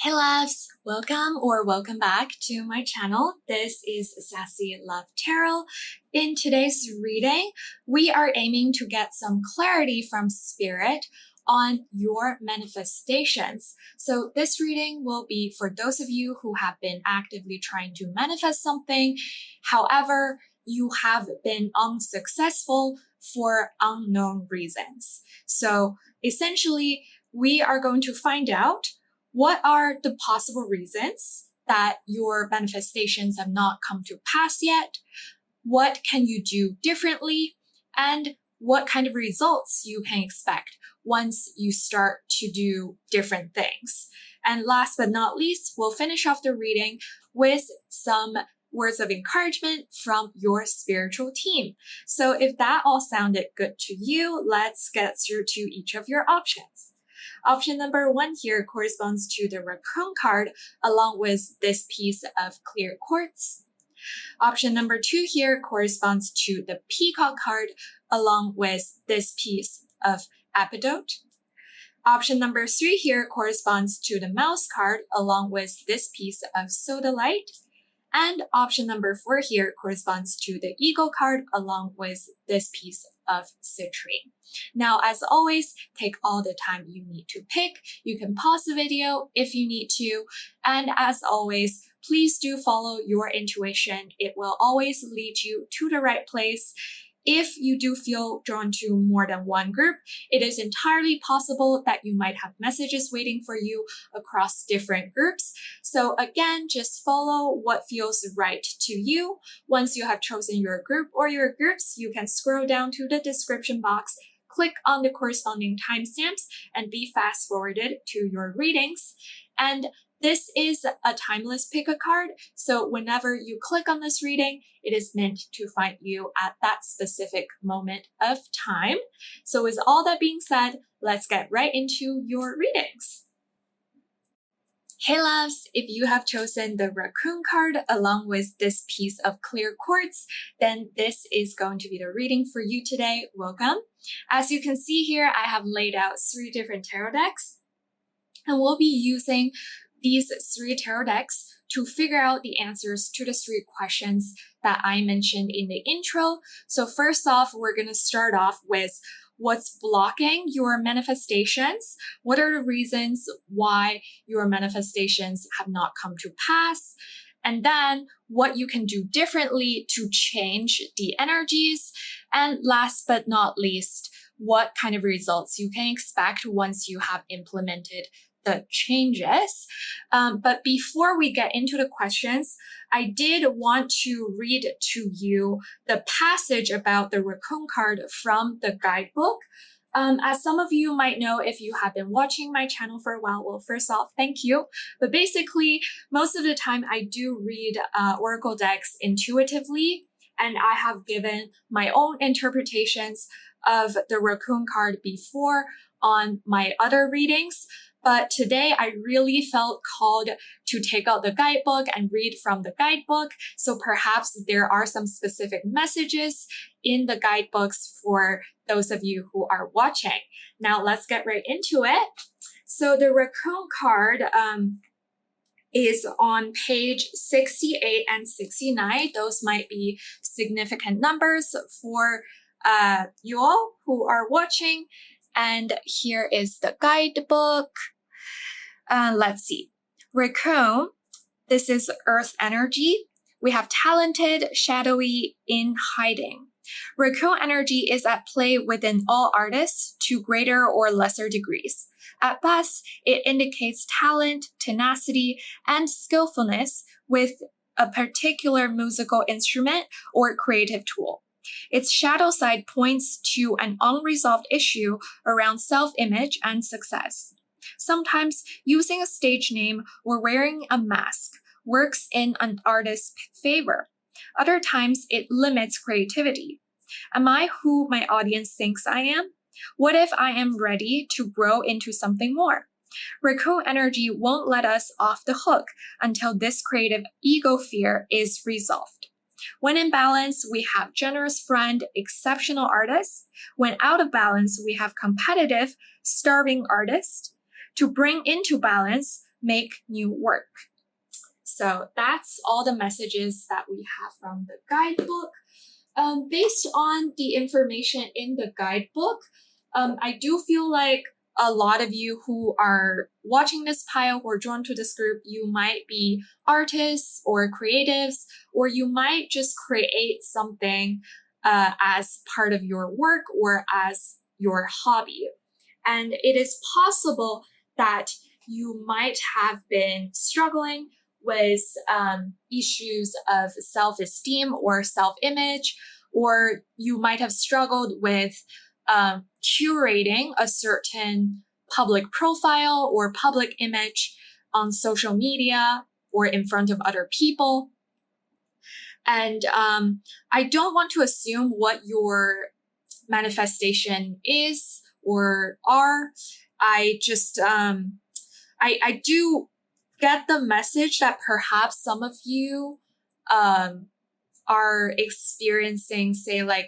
Hey loves, welcome back to my channel. This is Sassy Love Tarot. In today's reading, we are aiming to get some clarity from Spirit on your manifestations. So this reading will be for those of you who have been actively trying to manifest something. However, you have been unsuccessful for unknown reasons. So essentially, we are going to find out what are the possible reasons that your manifestations have not come to pass yet? What can you do differently? And what kind of results you can expect once you start to do different things? And last but not least, we'll finish off the reading with some words of encouragement from your spiritual team. So if that all sounded good to you, let's get through to each of your options. Option number 1 here corresponds to the raccoon card along with this piece of clear quartz. Option number 2 here corresponds to the peacock card along with this piece of epidote. Option number 3 here corresponds to the mouse card along with this piece of sodalite. And option number 4 here corresponds to the eagle card along with this piece of citrine. Now, as always, take all the time you need to pick. You can pause the video if you need to. And as always, please do follow your intuition. It will always lead you to the right place. If you do feel drawn to more than one group, it is entirely possible that you might have messages waiting for you across different groups. So again, just follow what feels right to you. Once you have chosen your group or your groups, you can scroll down to the description box, click on the corresponding timestamps, and be fast forwarded to your readings. And this is a timeless pick a card, so whenever you click on this reading, it is meant to find you at that specific moment of time. So with all that being said, let's get right into your readings. Hey loves, if you have chosen the raccoon card along with this piece of clear quartz, then this is going to be the reading for you today. Welcome. As you can see here, I have laid out 3 different tarot decks, and we'll be using these 3 tarot decks to figure out the answers to the 3 questions that I mentioned in the intro. So first off, we're going to start off with what's blocking your manifestations. What are the reasons why your manifestations have not come to pass? And then what you can do differently to change the energies. And last but not least, what kind of results you can expect once you have implemented the changes. But before we get into the questions, I did want to read to you the passage about the raccoon card from the guidebook. As some of you might know, if you have been watching my channel for a while, well, first off, thank you. But basically, most of the time I do read oracle decks intuitively, and I have given my own interpretations of the raccoon card before on my other readings. But today I really felt called to take out the guidebook and read from the guidebook. So perhaps there are some specific messages in the guidebooks for those of you who are watching. Now let's get right into it. So the raccoon card is on page 68 and 69. Those might be significant numbers for you all who are watching. And here is the guidebook. Let's see. Raccoon, this is earth energy. We have talented, shadowy, in hiding. Raccoon energy is at play within all artists to greater or lesser degrees. At best, it indicates talent, tenacity, and skillfulness with a particular musical instrument or creative tool. Its shadow side points to an unresolved issue around self-image and success. Sometimes using a stage name or wearing a mask works in an artist's favor. Other times it limits creativity. Am I who my audience thinks I am? What if I am ready to grow into something more? Raccoon energy won't let us off the hook until this creative ego fear is resolved. When in balance, we have generous friend, exceptional artist. When out of balance, we have competitive, starving artist. To bring into balance, make new work. So that's all the messages that we have from the guidebook. Based on the information in the guidebook, I do feel like a lot of you who are watching this pile, who are drawn to this group, you might be artists or creatives, or you might just create something as part of your work or as your hobby. And it is possible that you might have been struggling with issues of self-esteem or self-image, or you might have struggled with curating a certain public profile or public image on social media or in front of other people. And I don't want to assume what your manifestation is or are. I just, I do get the message that perhaps some of you are experiencing, say, like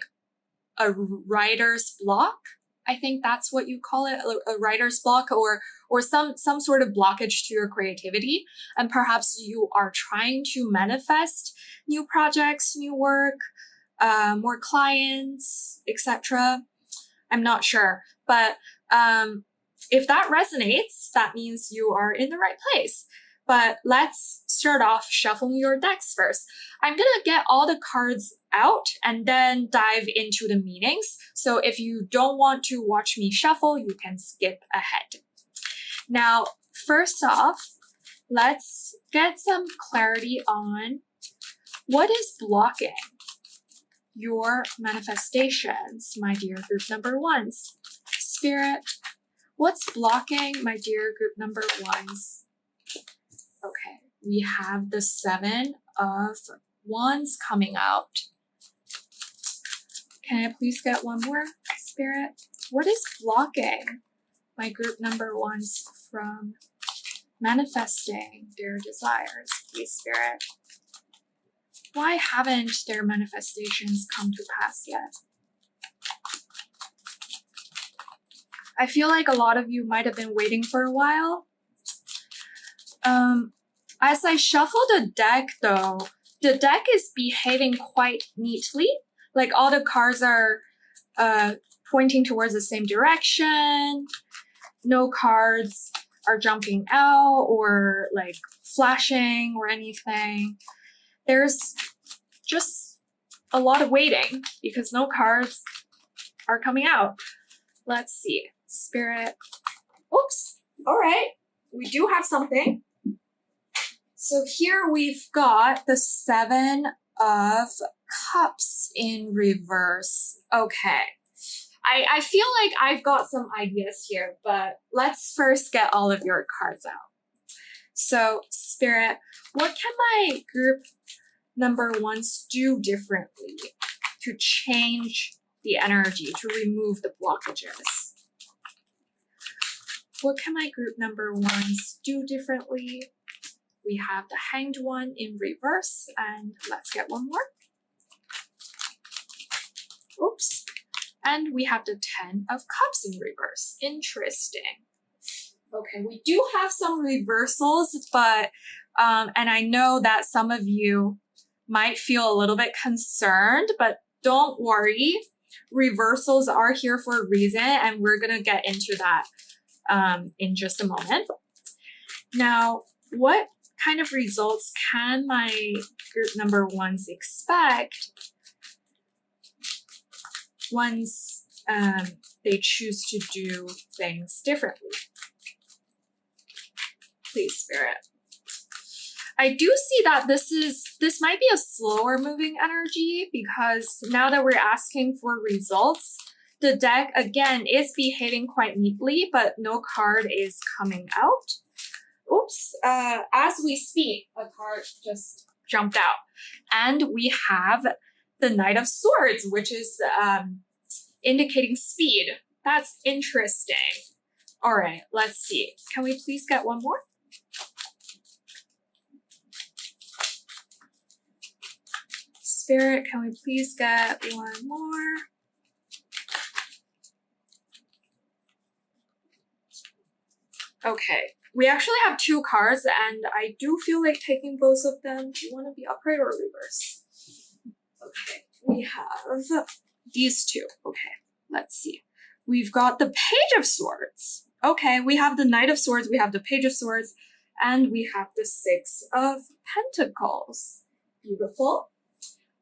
a writer's block. I think that's what you call it, a writer's block, or some sort of blockage to your creativity. And perhaps you are trying to manifest new projects, new work, more clients, etc. I'm not sure, but if that resonates, that means you are in the right place. But let's start off shuffling your decks first. I'm gonna get all the cards out and then dive into the meanings. So if you don't want to watch me shuffle, you can skip ahead. Now, first off, let's get some clarity on what is blocking your manifestations, my dear group number ones. Spirit, what's blocking my dear group number ones? Okay, we have the 7 of Wands coming out. Can I please get one more, Spirit? What is blocking my group number ones from manifesting their desires, please, Spirit? Why haven't their manifestations come to pass yet? I feel like a lot of you might have been waiting for a while. As I shuffle the deck, though, the deck is behaving quite neatly. Like all the cards are pointing towards the same direction. No cards are jumping out or like flashing or anything. There's just a lot of waiting because no cards are coming out. Let's see. Spirit. Oops. All right. We do have something. So here we've got the 7 of Cups in reverse. Okay. I feel like I've got some ideas here, but let's first get all of your cards out. So, Spirit, what can my group number ones do differently to change the energy, to remove the blockages? What can my group number ones do differently? We have the Hanged One in reverse, and let's get one more. Oops. And we have the 10 of Cups in reverse. Interesting. Okay, we do have some reversals, but, and I know that some of you might feel a little bit concerned, but don't worry. Reversals are here for a reason, and we're gonna get into that in just a moment. Now, what kind of results can my group number ones expect once they choose to do things differently? Please, Spirit. I do see that this might be a slower moving energy because now that we're asking for results, the deck again is behaving quite neatly, but no card is coming out. Oops, as we speak, a card just jumped out. And we have the Knight of Swords, which is indicating speed. That's interesting. All right, let's see. Can we please get one more? Spirit, can we please get one more? Okay, We actually have 2 cards, and I do feel like taking both of them. Do you want to be upright or reverse? Okay, we have these 2. Okay, let's see. We've got the Page of Swords. Okay, we have the Knight of Swords, we have the Page of Swords, and we have the 6 of Pentacles. Beautiful.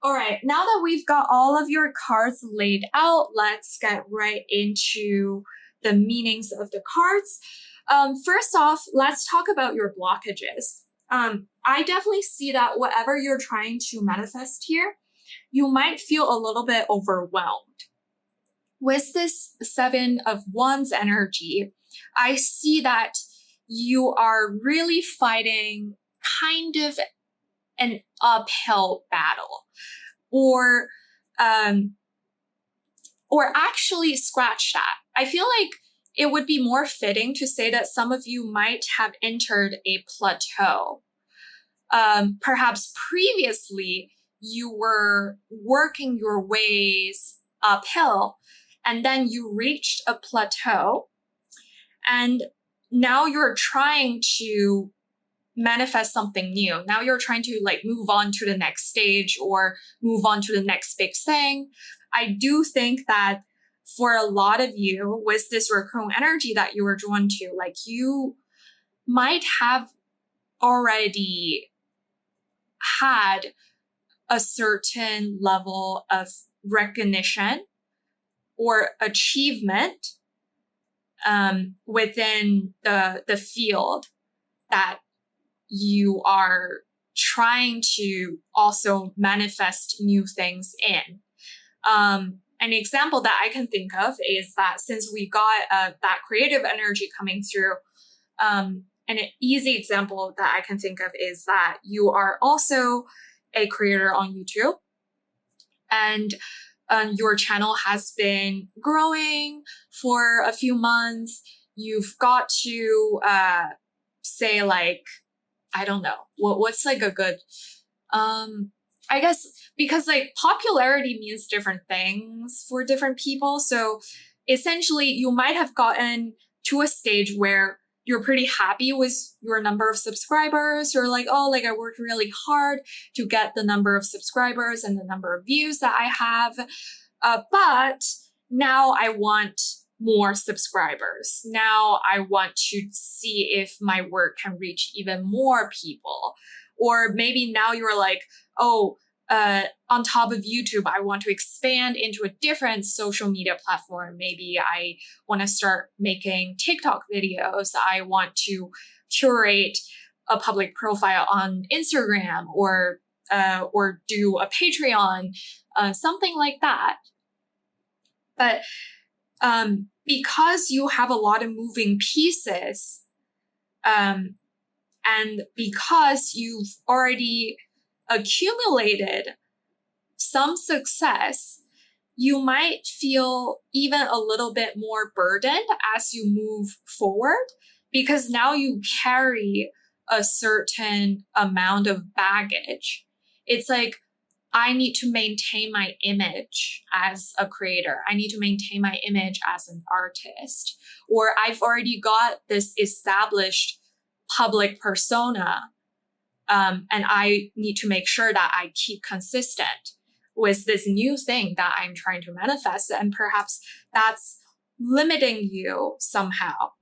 All right, now that we've got all of your cards laid out, let's get right into the meanings of the cards. First off, let's talk about your blockages. I definitely see that whatever you're trying to manifest here, you might feel a little bit overwhelmed. With this 7 of Wands energy, I see that you are really fighting kind of an uphill battle, or actually scratch that. I feel like it would be more fitting to say that some of you might have entered a plateau. Perhaps previously you were working your ways uphill, and then you reached a plateau, and now you're trying to manifest something new. Now you're trying to like move on to the next stage or move on to the next big thing. I do think that for a lot of you with this raccoon energy that you were drawn to, like you might have already had a certain level of recognition or achievement within the field that you are trying to also manifest new things in. An example that I can think of is that since we got that creative energy coming through, an easy example that I can think of is that you are also a creator on YouTube, and your channel has been growing for a few months. You've got to say like, I don't know, what's like a good, I guess, because like popularity means different things for different people. So essentially you might have gotten to a stage where you're pretty happy with your number of subscribers. You're like, oh, like I worked really hard to get the number of subscribers and the number of views that I have. But now I want more subscribers. Now I want to see if my work can reach even more people. Or maybe now you're like, oh, on top of YouTube, I want to expand into a different social media platform. Maybe I want to start making TikTok videos. I want to curate a public profile on Instagram, or do a Patreon, something like that. But because you have a lot of moving pieces, and because you've already accumulated some success, you might feel even a little bit more burdened as you move forward, because now you carry a certain amount of baggage. It's like, I need to maintain my image as a creator. I need to maintain my image as an artist. Or I've already got this established public persona, and I need to make sure that I keep consistent with this new thing that I'm trying to manifest. And perhaps that's limiting you somehow.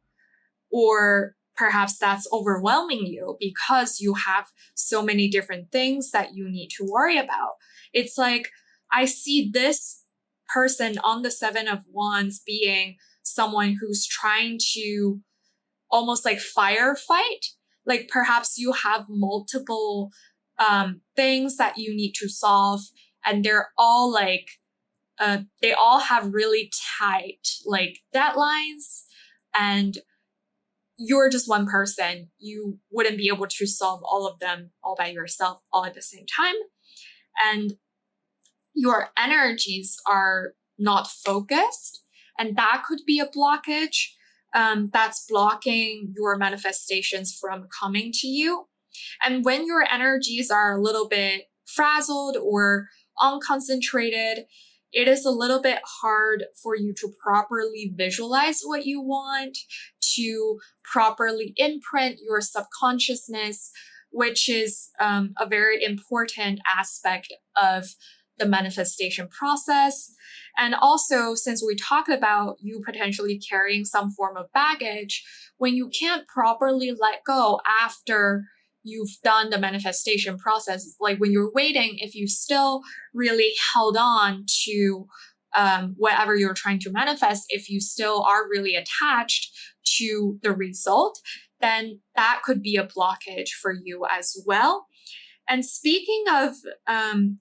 Or perhaps that's overwhelming you because you have so many different things that you need to worry about. It's like, I see this person on the 7 of Wands being someone who's trying to almost like firefight. Like perhaps you have multiple things that you need to solve, and they're all like, they all have really tight like deadlines, and you're just one person. You wouldn't be able to solve all of them all by yourself all at the same time. And your energies are not focused, and that could be a blockage that's blocking your manifestations from coming to you. And when your energies are a little bit frazzled or unconcentrated, it is a little bit hard for you to properly visualize what you want, to properly imprint your subconsciousness, which is a very important aspect of the manifestation process. And also, since we talked about you potentially carrying some form of baggage, when you can't properly let go after you've done the manifestation process, like when you're waiting, if you still really held on to whatever you're trying to manifest, if you still are really attached to the result, then that could be a blockage for you as well. And speaking of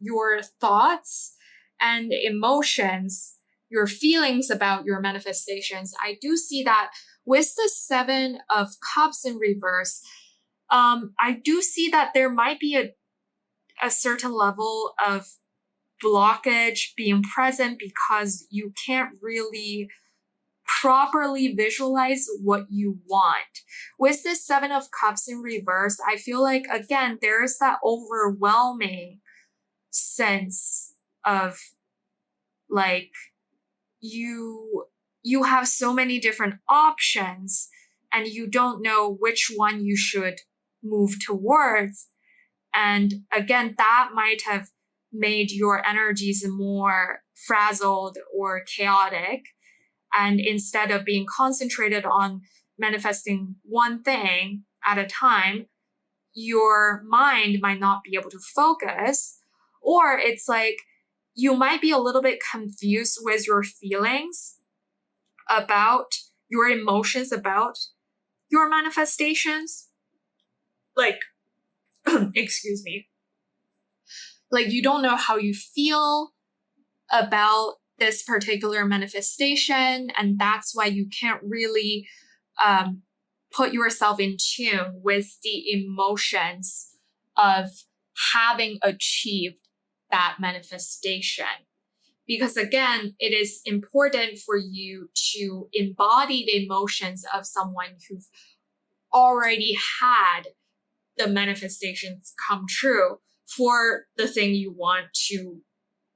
your thoughts and emotions, your feelings about your manifestations, I do see that with the Seven of Cups in reverse, I do see that there might be a certain level of blockage being present because you can't really properly visualize what you want. With this Seven of Cups in reverse, I feel like, again, there's that overwhelming sense of like you have so many different options and you don't know which one you should move towards. And again, that might have made your energies more frazzled or chaotic. And instead of being concentrated on manifesting one thing at a time, your mind might not be able to focus. Or it's like you might be a little bit confused with your feelings about your emotions about your manifestations. Like, excuse me. Like you don't know how you feel about this particular manifestation, and that's why you can't really put yourself in tune with the emotions of having achieved that manifestation. Because again, it is important for you to embody the emotions of someone who's already had the manifestations come true for the thing you want to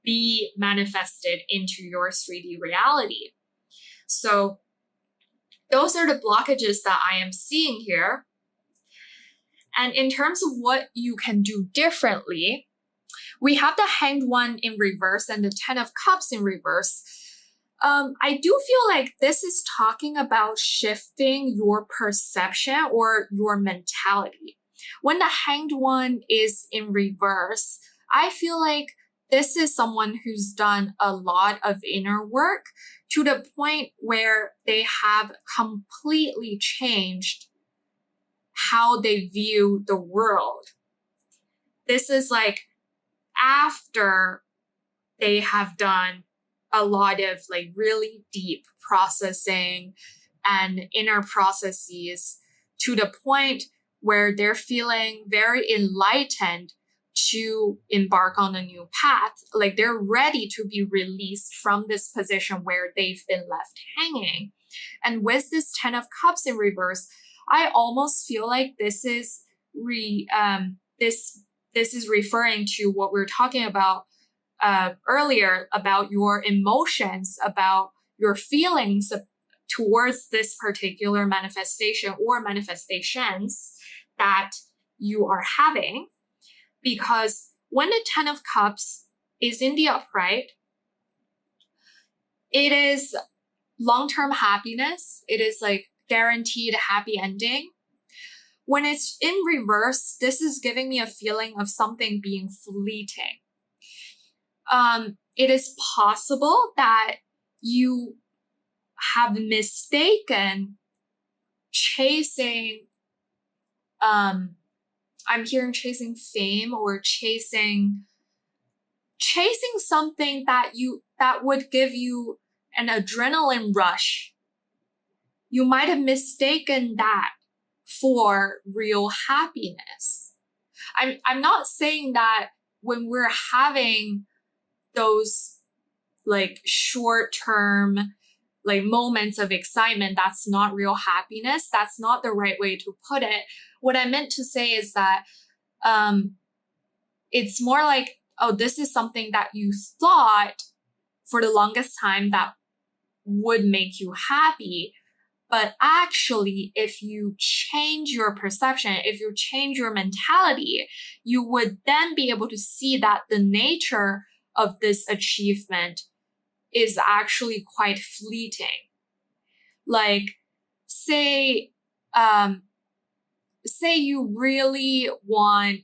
be manifested into your 3D reality. So those are the blockages that I am seeing here. And in terms of what you can do differently, we have the Hanged One in reverse and the Ten of Cups in reverse. I do feel like this is talking about shifting your perception or your mentality. When the Hanged One is in reverse, I feel like this is someone who's done a lot of inner work to the point where they have completely changed how they view the world. This is like after they have done a lot of like really deep processing and inner processes to the point where they're feeling very enlightened to embark on a new path. Like they're ready to be released from this position where they've been left hanging. And with this Ten of Cups in reverse, I almost feel like this is this is referring to what we were talking about earlier about your emotions, about your feelings towards this particular manifestation or manifestations that you are having. Because when the Ten of Cups is in the upright, it is long-term happiness. It is like guaranteed happy ending. When it's in reverse, this is giving me a feeling of something being fleeting. It is possible that you have mistaken chasing, I'm hearing chasing fame or chasing something that would give you an adrenaline rush. You might have mistaken that for real happiness. I'm not saying that when we're having those like short-term like moments of excitement, that's not real happiness. That's not the right way to put it. What I meant to say is that it's more like, oh, this is something that you thought for the longest time that would make you happy. But actually, if you change your perception, if you change your mentality, you would then be able to see that the nature of this achievement is actually quite fleeting. Like, say you really want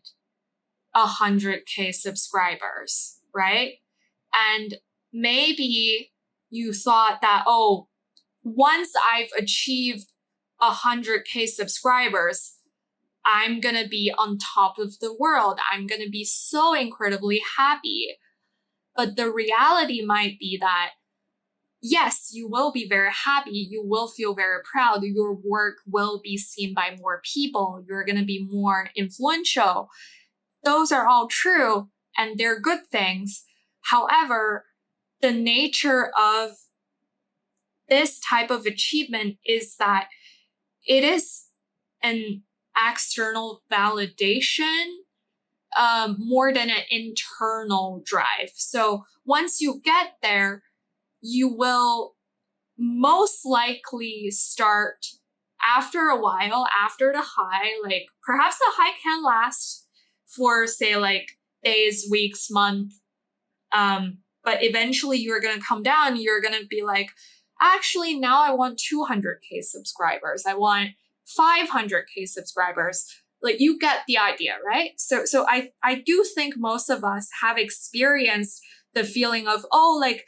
100K subscribers, right? And maybe you thought that, oh, once I've achieved 100K subscribers, I'm going to be on top of the world. I'm going to be so incredibly happy. But the reality might be that, yes, you will be very happy. You will feel very proud. Your work will be seen by more people. You're going to be more influential. Those are all true, and they're good things. However, the nature of this type of achievement is that it is an external validation more than an internal drive. So once you get there, you will most likely start after a while, after the high, like perhaps the high can last for say like days, weeks, month. But eventually you're going to come down. You're going to be like, actually, now I want 200K subscribers. I want 500K subscribers. Like, you get the idea, right? So I do think most of us have experienced the feeling of, oh, like,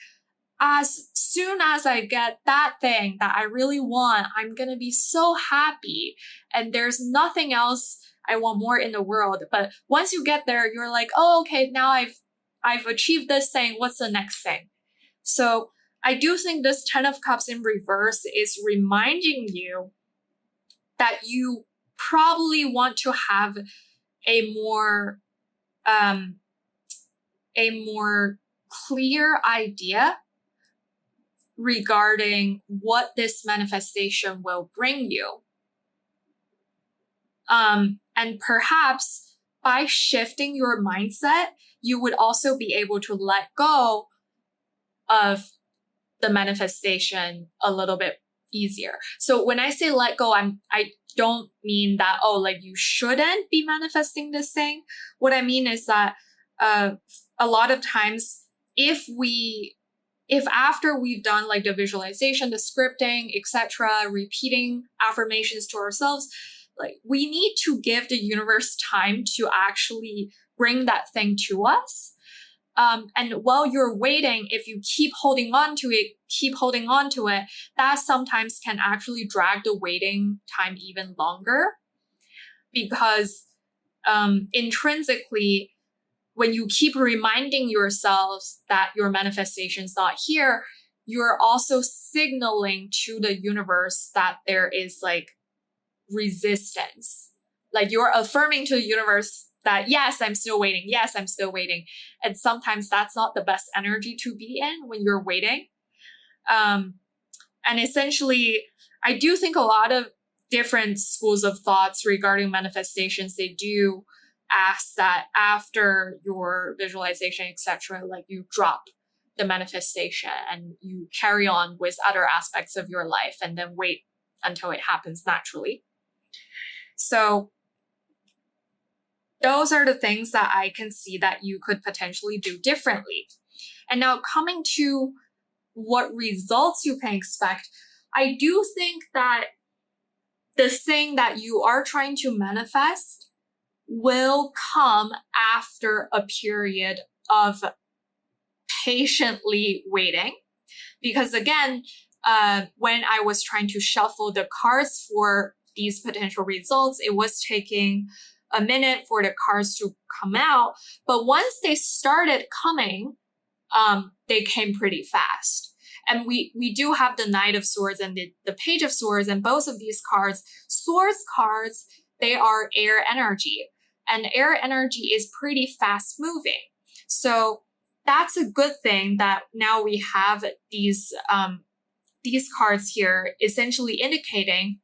as soon as I get that thing that I really want, I'm going to be so happy. And there's nothing else I want more in the world. But once you get there, you're like, oh, okay, now I've achieved this thing. What's the next thing? So I do think this 10 of Cups in reverse is reminding you that you probably want to have a more clear idea regarding what this manifestation will bring you. And perhaps by shifting your mindset, you would also be able to let go of the manifestation a little bit easier. So when I say let go, I don't mean that, oh, like you shouldn't be manifesting this thing. What I mean is that a lot of times if after we've done like the visualization, the scripting, etc., repeating affirmations to ourselves, like we need to give the universe time to actually bring that thing to us. And while you're waiting, if you keep holding on to it, that sometimes can actually drag the waiting time even longer. Because intrinsically, when you keep reminding yourselves that your manifestation is not here, you're also signaling to the universe that there is like resistance. Like you're affirming to the universe that, yes, I'm still waiting. Yes, I'm still waiting. And sometimes that's not the best energy to be in when you're waiting. And essentially, I do think a lot of different schools of thoughts regarding manifestations, they do ask that after your visualization, etc., like you drop the manifestation and you carry on with other aspects of your life and then wait until it happens naturally. So those are the things that I can see that you could potentially do differently. And now coming to what results you can expect, I do think that the thing that you are trying to manifest will come after a period of patiently waiting. Because again, when I was trying to shuffle the cards for these potential results, it was taking a minute for the cards to come out. But once they started coming, they came pretty fast. And we do have the Knight of Swords and the Page of Swords, and both of these cards, Swords cards, they are air energy. And air energy is pretty fast moving. So that's a good thing that now we have these cards here essentially indicating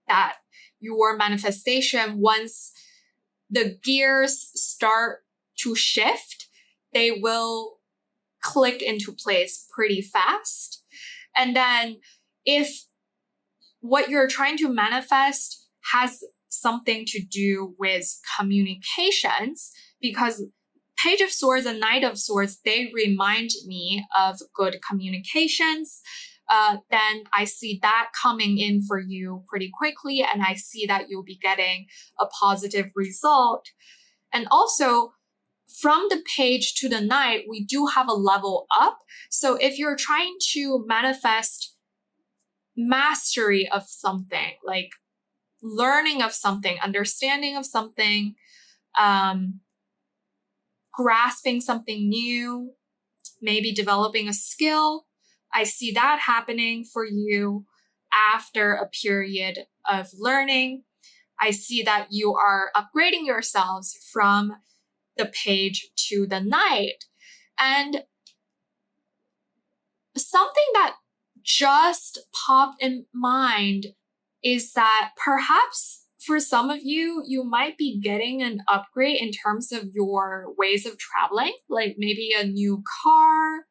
that your manifestation, once the gears start to shift, they will clicked into place pretty fast. And then if what you're trying to manifest has something to do with communications, because Page of Swords and Knight of Swords, they remind me of good communications. Then I see that coming in for you pretty quickly, and I see that you'll be getting a positive result. And also, from the Page to the Knight, we do have a level up. So if you're trying to manifest mastery of something, like learning of something, understanding of something, grasping something new, maybe developing a skill, I see that happening for you after a period of learning. I see that you are upgrading yourselves from the Page to the Knight. And something that just popped in mind is that perhaps for some of you, you might be getting an upgrade in terms of your ways of traveling, like maybe a new car,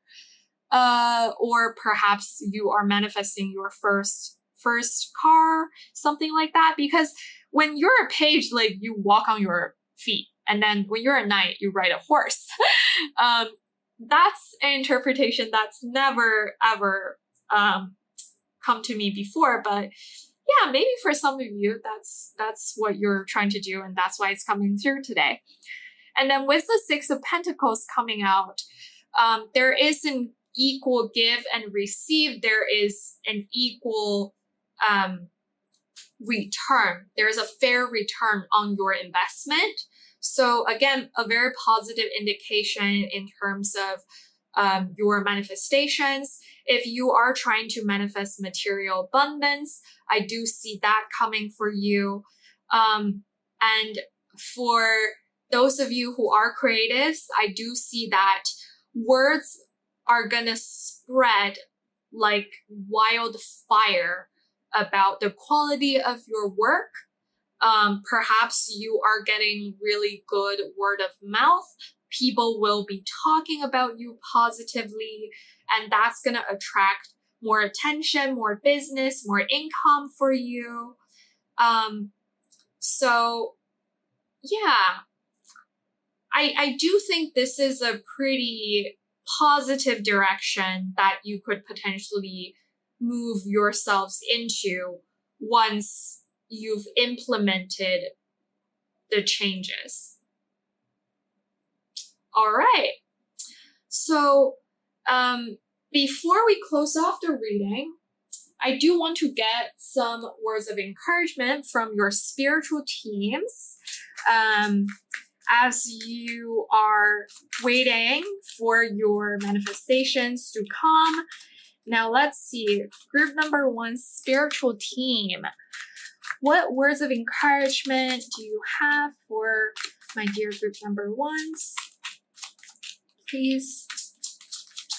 or perhaps you are manifesting your first car, something like that. Because when you're a page, like you walk on your feet, and then when you're a knight, you ride a horse. That's an interpretation that's never ever come to me before, but yeah, maybe for some of you, that's what you're trying to do, and that's why it's coming through today. And then with the Six of Pentacles coming out, there is an equal give and receive. There is an equal return. There is a fair return on your investment. So again, a very positive indication in terms of your manifestations. If you are trying to manifest material abundance, I do see that coming for you. And for those of you who are creatives, I do see that words are gonna spread like wildfire about the quality of your work. Perhaps you are getting really good word of mouth. People will be talking about you positively, and that's going to attract more attention, more business, more income for you. So yeah, I do think this is a pretty positive direction that you could potentially move yourselves into once you've implemented the changes. All right. So before we close off the reading, I do want to get some words of encouragement from your spiritual teams as you are waiting for your manifestations to come. Now let's see, group number 1, spiritual team. What words of encouragement do you have for my dear group number 1s? Please,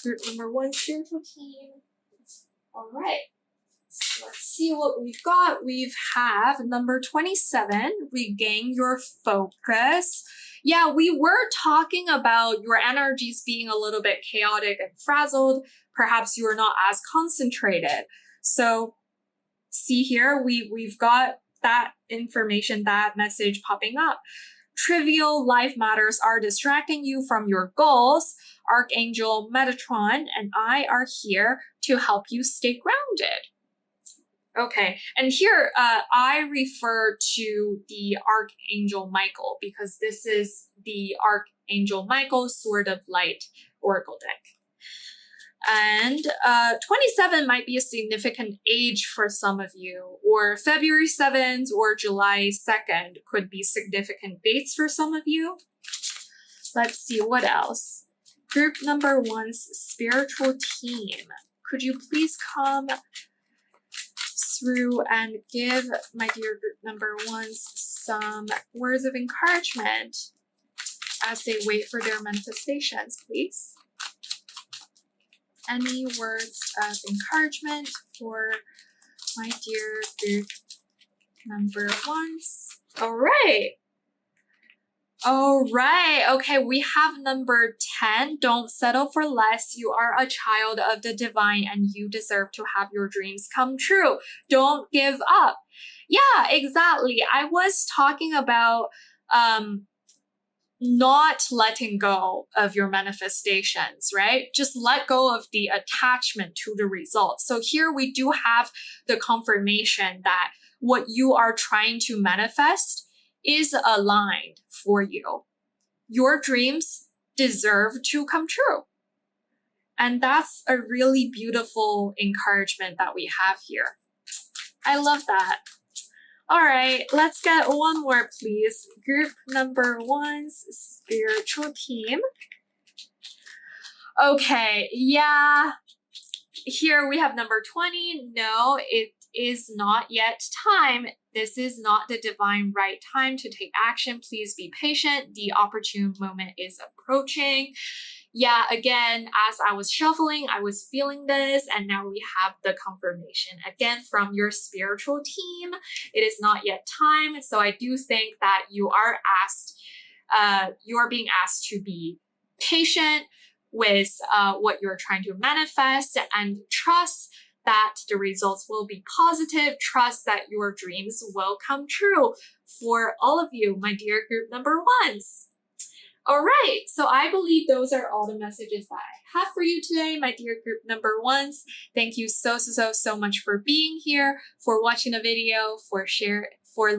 group number 1, spiritual team. All right, so let's see what we've got. We have number 27, regain your focus. Yeah, we were talking about your energies being a little bit chaotic and frazzled. Perhaps you are not as concentrated. So see here, we've got that information, that message popping up. Trivial life matters are distracting you from your goals. Archangel Metatron and I are here to help you stay grounded. Okay, and here I refer to the Archangel Michael because this is the Archangel Michael Sword of Light Oracle deck. And 27 might be a significant age for some of you, or February 7th or July 2nd could be significant dates for some of you. Let's see what else. Group number 1's spiritual team. Could you please come through and give my dear group number 1s some words of encouragement as they wait for their manifestations, please? Any words of encouragement for my dear group number 1s? All right. All right. Okay, we have number 10. Don't settle for less. You are a child of the divine and you deserve to have your dreams come true. Don't give up. Yeah, exactly. I was talking about not letting go of your manifestations, right? Just let go of the attachment to the results. So here we do have the confirmation that what you are trying to manifest is aligned for you. Your dreams deserve to come true. And that's a really beautiful encouragement that we have here. I love that. All right, let's get one more, please. Group number 1's spiritual team. Okay, yeah. Here we have number 20. No, it is not yet time. This is not the divine right time to take action. Please be patient. The opportune moment is approaching. Yeah, again, as I was shuffling, I was feeling this, and now we have the confirmation again from your spiritual team. It is not yet time. So I do think that you are being asked to be patient with what you're trying to manifest and trust that the results will be positive. Trust that your dreams will come true for all of you, my dear group number 1s. All right, so I believe those are all the messages that I have for you today, my dear group number 1s. Thank you so much for being here, for watching the video, for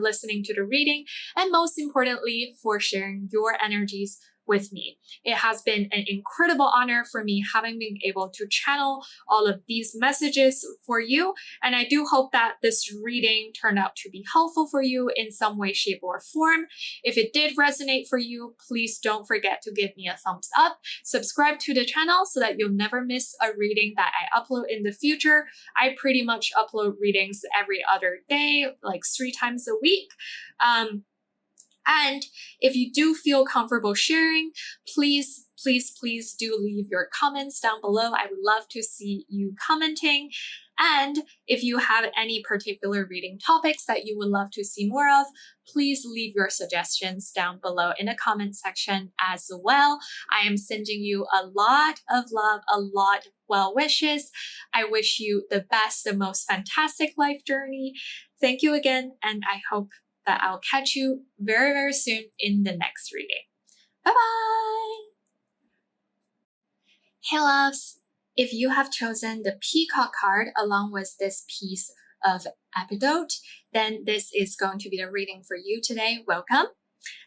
listening to the reading, and most importantly, for sharing your energies with me. It has been an incredible honor for me having been able to channel all of these messages for you. And I do hope that this reading turned out to be helpful for you in some way, shape, or form. If it did resonate for you, please don't forget to give me a thumbs up. Subscribe to the channel so that you'll never miss a reading that I upload in the future. I pretty much upload readings every other day, like 3 times a week. And if you do feel comfortable sharing, please do leave your comments down below. I would love to see you commenting. And if you have any particular reading topics that you would love to see more of, please leave your suggestions down below in the comment section as well. I am sending you a lot of love, a lot of well wishes. I wish you the best, the most fantastic life journey. Thank you again, and I hope that I'll catch you very soon in the next reading. Bye-bye! Hey loves, if you have chosen the Peacock card along with this piece of epidote, then this is going to be the reading for you today. Welcome!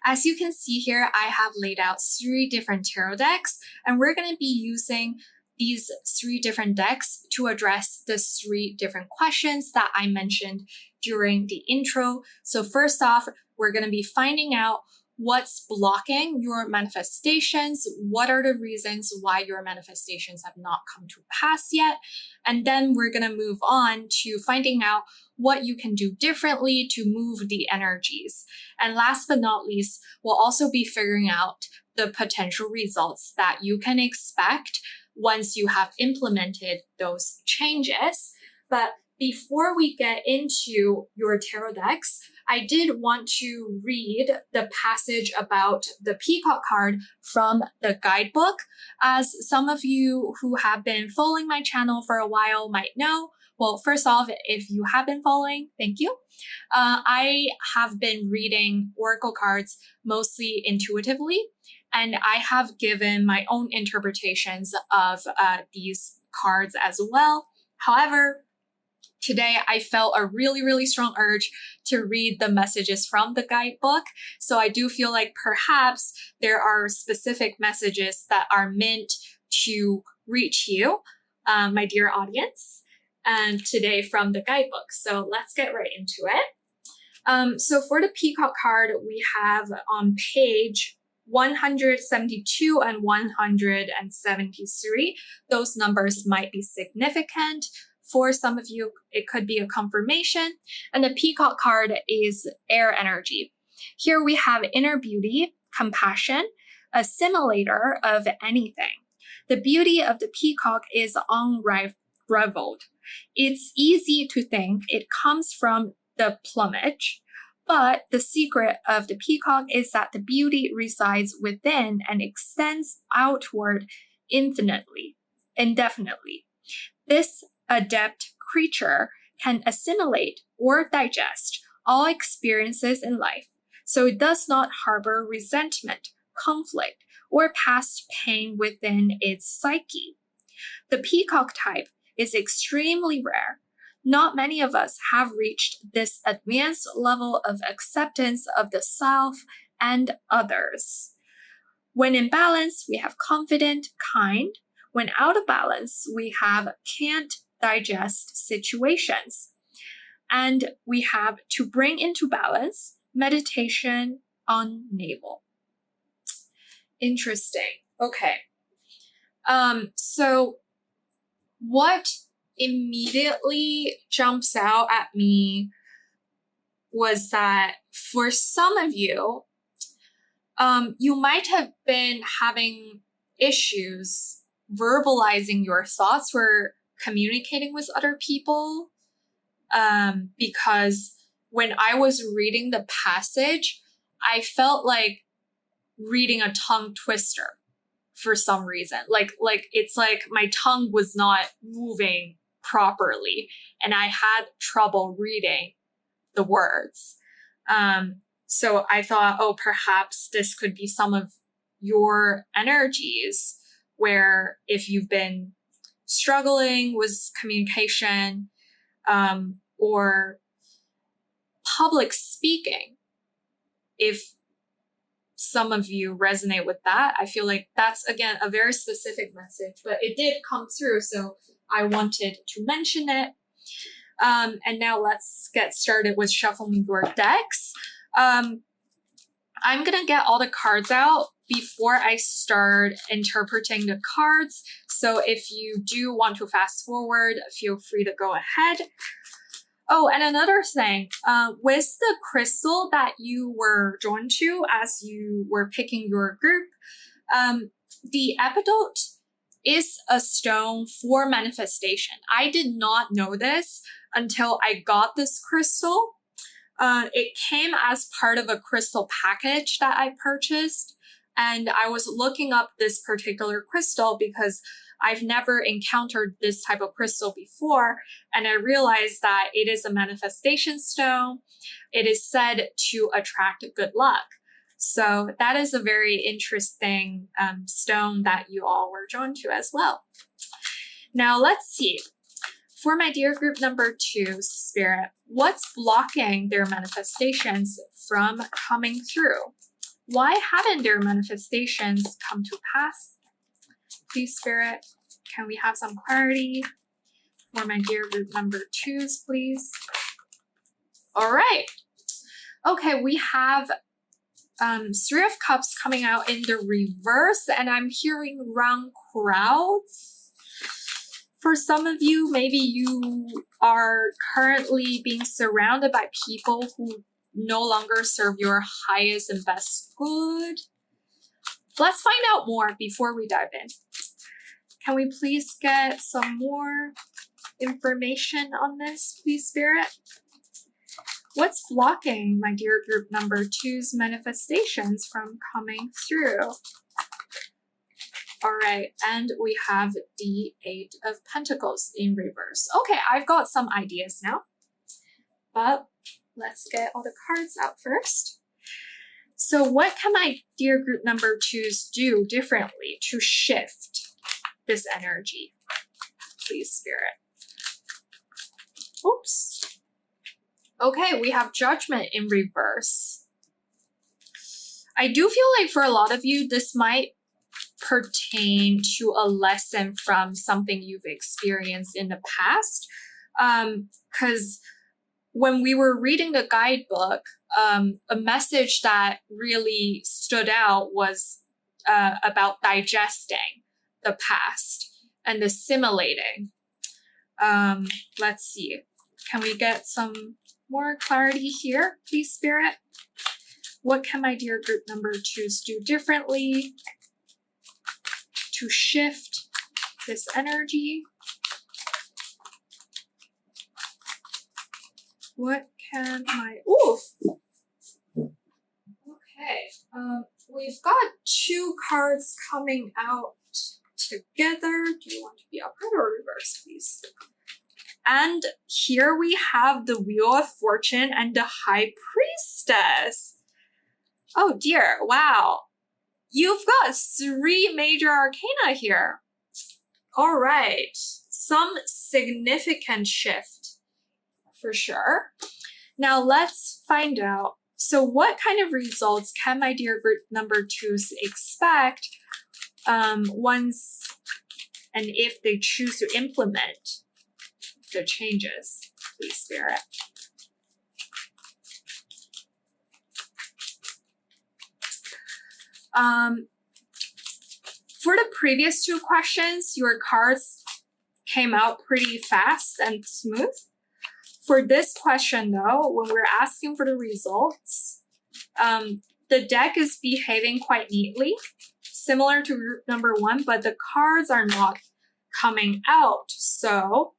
As you can see here, I have laid out 3 different tarot decks, and we're going to be using these 3 different decks to address the 3 different questions that I mentioned during the intro. So first off, we're going to be finding out what's blocking your manifestations. What are the reasons why your manifestations have not come to pass yet? And then we're going to move on to finding out what you can do differently to move the energies. And last but not least, we'll also be figuring out the potential results that you can expect once you have implemented those changes. But before we get into your tarot decks, I did want to read the passage about the Peacock card from the guidebook. As some of you who have been following my channel for a while might know, well, first off, if you have been following, thank you. I have been reading oracle cards mostly intuitively, and I have given my own interpretations of these cards as well. However, today I felt a really strong urge to read the messages from the guidebook. So I do feel like perhaps there are specific messages that are meant to reach you, my dear audience, and today from the guidebook. So let's get right into it. So for the Peacock card, we have on page 172 and 173. Those numbers might be significant. For some of you, it could be a confirmation. And the Peacock card is air energy. Here we have inner beauty, compassion, a simulator of anything. The beauty of the peacock is unrivaled. It's easy to think it comes from the plumage, But the secret of the peacock is that the beauty resides within and extends outward indefinitely. This adept creature can assimilate or digest all experiences in life, so it does not harbor resentment, conflict, or past pain within its psyche. The peacock type is extremely rare. Not many of us have reached this advanced level of acceptance of the self and others. When in balance, we have confident, kind. When out of balance, we have can't digest situations. And we have to bring into balance meditation unable. Interesting. Okay. So what immediately jumps out at me was that for some of you, you might have been having issues verbalizing your thoughts or communicating with other people, because when I was reading the passage, I felt like reading a tongue twister for some reason. Like it's like my tongue was not moving properly and I had trouble reading the words. So I thought, oh, perhaps this could be some of your energies where if you've been struggling with communication, or public speaking, if some of you resonate with that, I feel like that's, again, a very specific message, but it did come through, so I wanted to mention it. And now let's get started with shuffling your decks. I'm going to get all the cards out before I start interpreting the cards. So if you do want to fast forward, feel free to go ahead. Oh, and another thing, with the crystal that you were drawn to as you were picking your group, the epidote is a stone for manifestation. I did not know this until I got this crystal. It came as part of a crystal package that I purchased, and I was looking up this particular crystal because I've never encountered this type of crystal before, and I realized that it is a manifestation stone. It is said to attract good luck. So that is a very interesting stone that you all were drawn to as well. Now let's see. For my dear group number 2, Spirit, what's blocking their manifestations from coming through? Why haven't their manifestations come to pass? Please, Spirit, can we have some clarity for my dear group number 2s, please? All right. Okay, we have 3 of Cups coming out in the reverse, and I'm hearing round crowds. For some of you, maybe you are currently being surrounded by people who no longer serve your highest and best good. Let's find out more before we dive in. Can we please get some more information on this, please, Spirit? What's blocking my dear group number 2's manifestations from coming through? All right, and we have the 8 of Pentacles in reverse. Okay, I've got some ideas now, but let's get all the cards out first. So what can my dear group number 2s do differently to shift this energy? Please, Spirit. Oops. Okay, we have Judgment in reverse. I do feel like for a lot of you, this might pertain to a lesson from something you've experienced in the past. Because when we were reading the guidebook, a message that really stood out was about digesting the past and assimilating. Let's see. Can we get some more clarity here, please, Spirit? What can my dear group number 2s do differently to shift this energy? What can my... Ooh! We've got two cards coming out together. Do you want to be upright or reverse, please? And here we have the Wheel of Fortune and the High Priestess. Oh dear, wow. You've got three major arcana here. All right, some significant shift for sure. Now let's find out. So what kind of results can my dear group number twos expect once and if they choose to implement the changes, please, Spirit? For the previous two questions, your cards came out pretty fast and smooth. For this question, though, when we're asking for the results, the deck is behaving quite neatly, similar to group number one, but the cards are not coming out. So,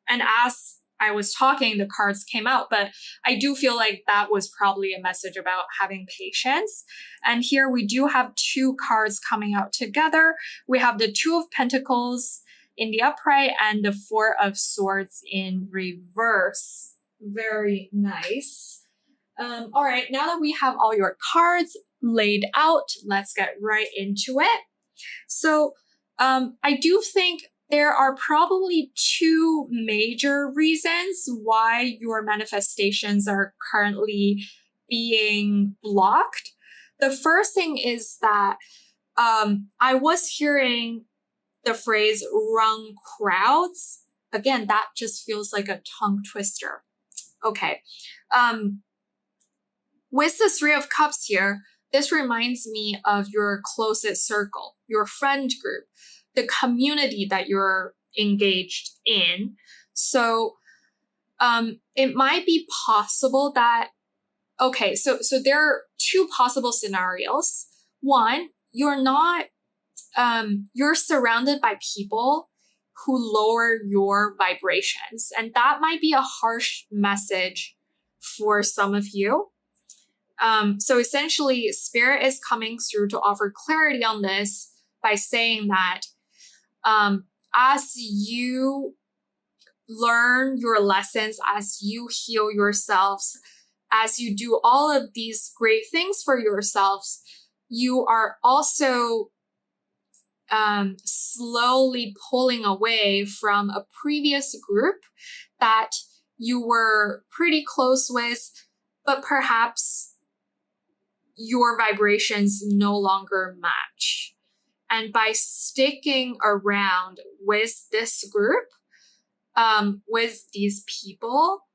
and as I was talking, the cards came out, but I do feel like that was probably a message about having patience. And here we do have two cards coming out together. We have the Two of Pentacles in the upright and the Four of Swords in reverse. Very nice. All right, now that we have all your cards laid out, let's get right into it. So I do think there are probably two major reasons why your manifestations are currently being blocked. The first thing is that I was hearing the phrase wrong crowds. Again, that just feels like a tongue twister. Okay. With the Three of Cups here, this reminds me of your closest circle, your friend group, the community that you're engaged in. So it might be possible that, okay, so there are two possible scenarios. One, you're surrounded by people who lower your vibrations, and that might be a harsh message for some of you. So essentially, Spirit is coming through to offer clarity on this by saying that as you learn your lessons, as you heal yourselves, as you do all of these great things for yourselves, you are also slowly pulling away from a previous group that you were pretty close with, but perhaps your vibrations no longer match. And by sticking around with this group, with these people,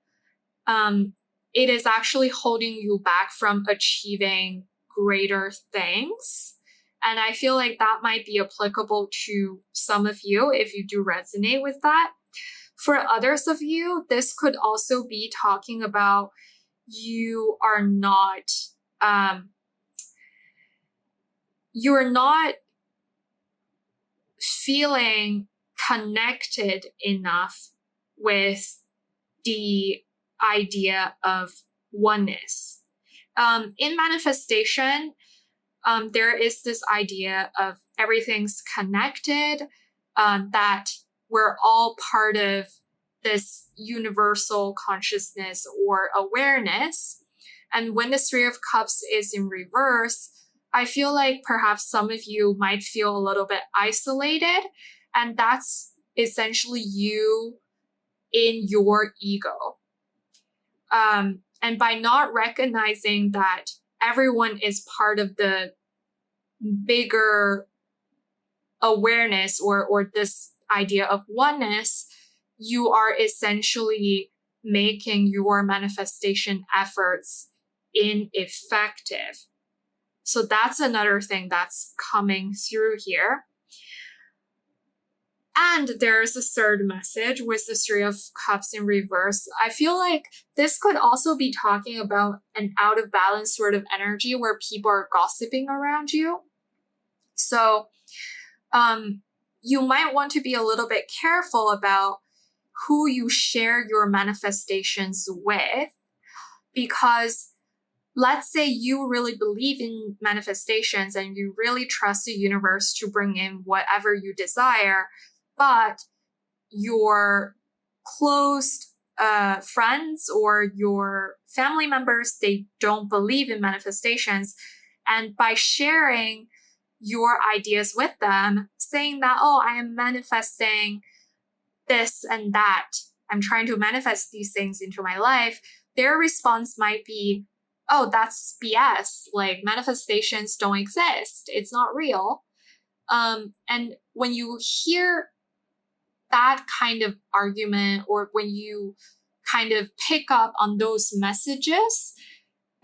it is actually holding you back from achieving greater things. And I feel like that might be applicable to some of you if you do resonate with that. For others of you, this could also be talking about you're not feeling connected enough with the idea of oneness. In manifestation, there is this idea of everything's connected, that we're all part of this universal consciousness or awareness. And when the Three of Cups is in reverse, I feel like perhaps some of you might feel a little bit isolated, and that's essentially you in your ego. And by not recognizing that everyone is part of the bigger awareness or this idea of oneness, you are essentially making your manifestation efforts ineffective. So that's another thing that's coming through here. And there's a third message with the Three of Cups in reverse. I feel like this could also be talking about an out of balance sort of energy where people are gossiping around you. So you might want to be a little bit careful about who you share your manifestations with, because let's say you really believe in manifestations and you really trust the universe to bring in whatever you desire, but your close friends or your family members, they don't believe in manifestations. And by sharing your ideas with them, saying that, oh, I am manifesting this and that, I'm trying to manifest these things into my life, their response might be, oh, that's BS. Like, manifestations don't exist. It's not real. And when you hear that kind of argument, or when you kind of pick up on those messages,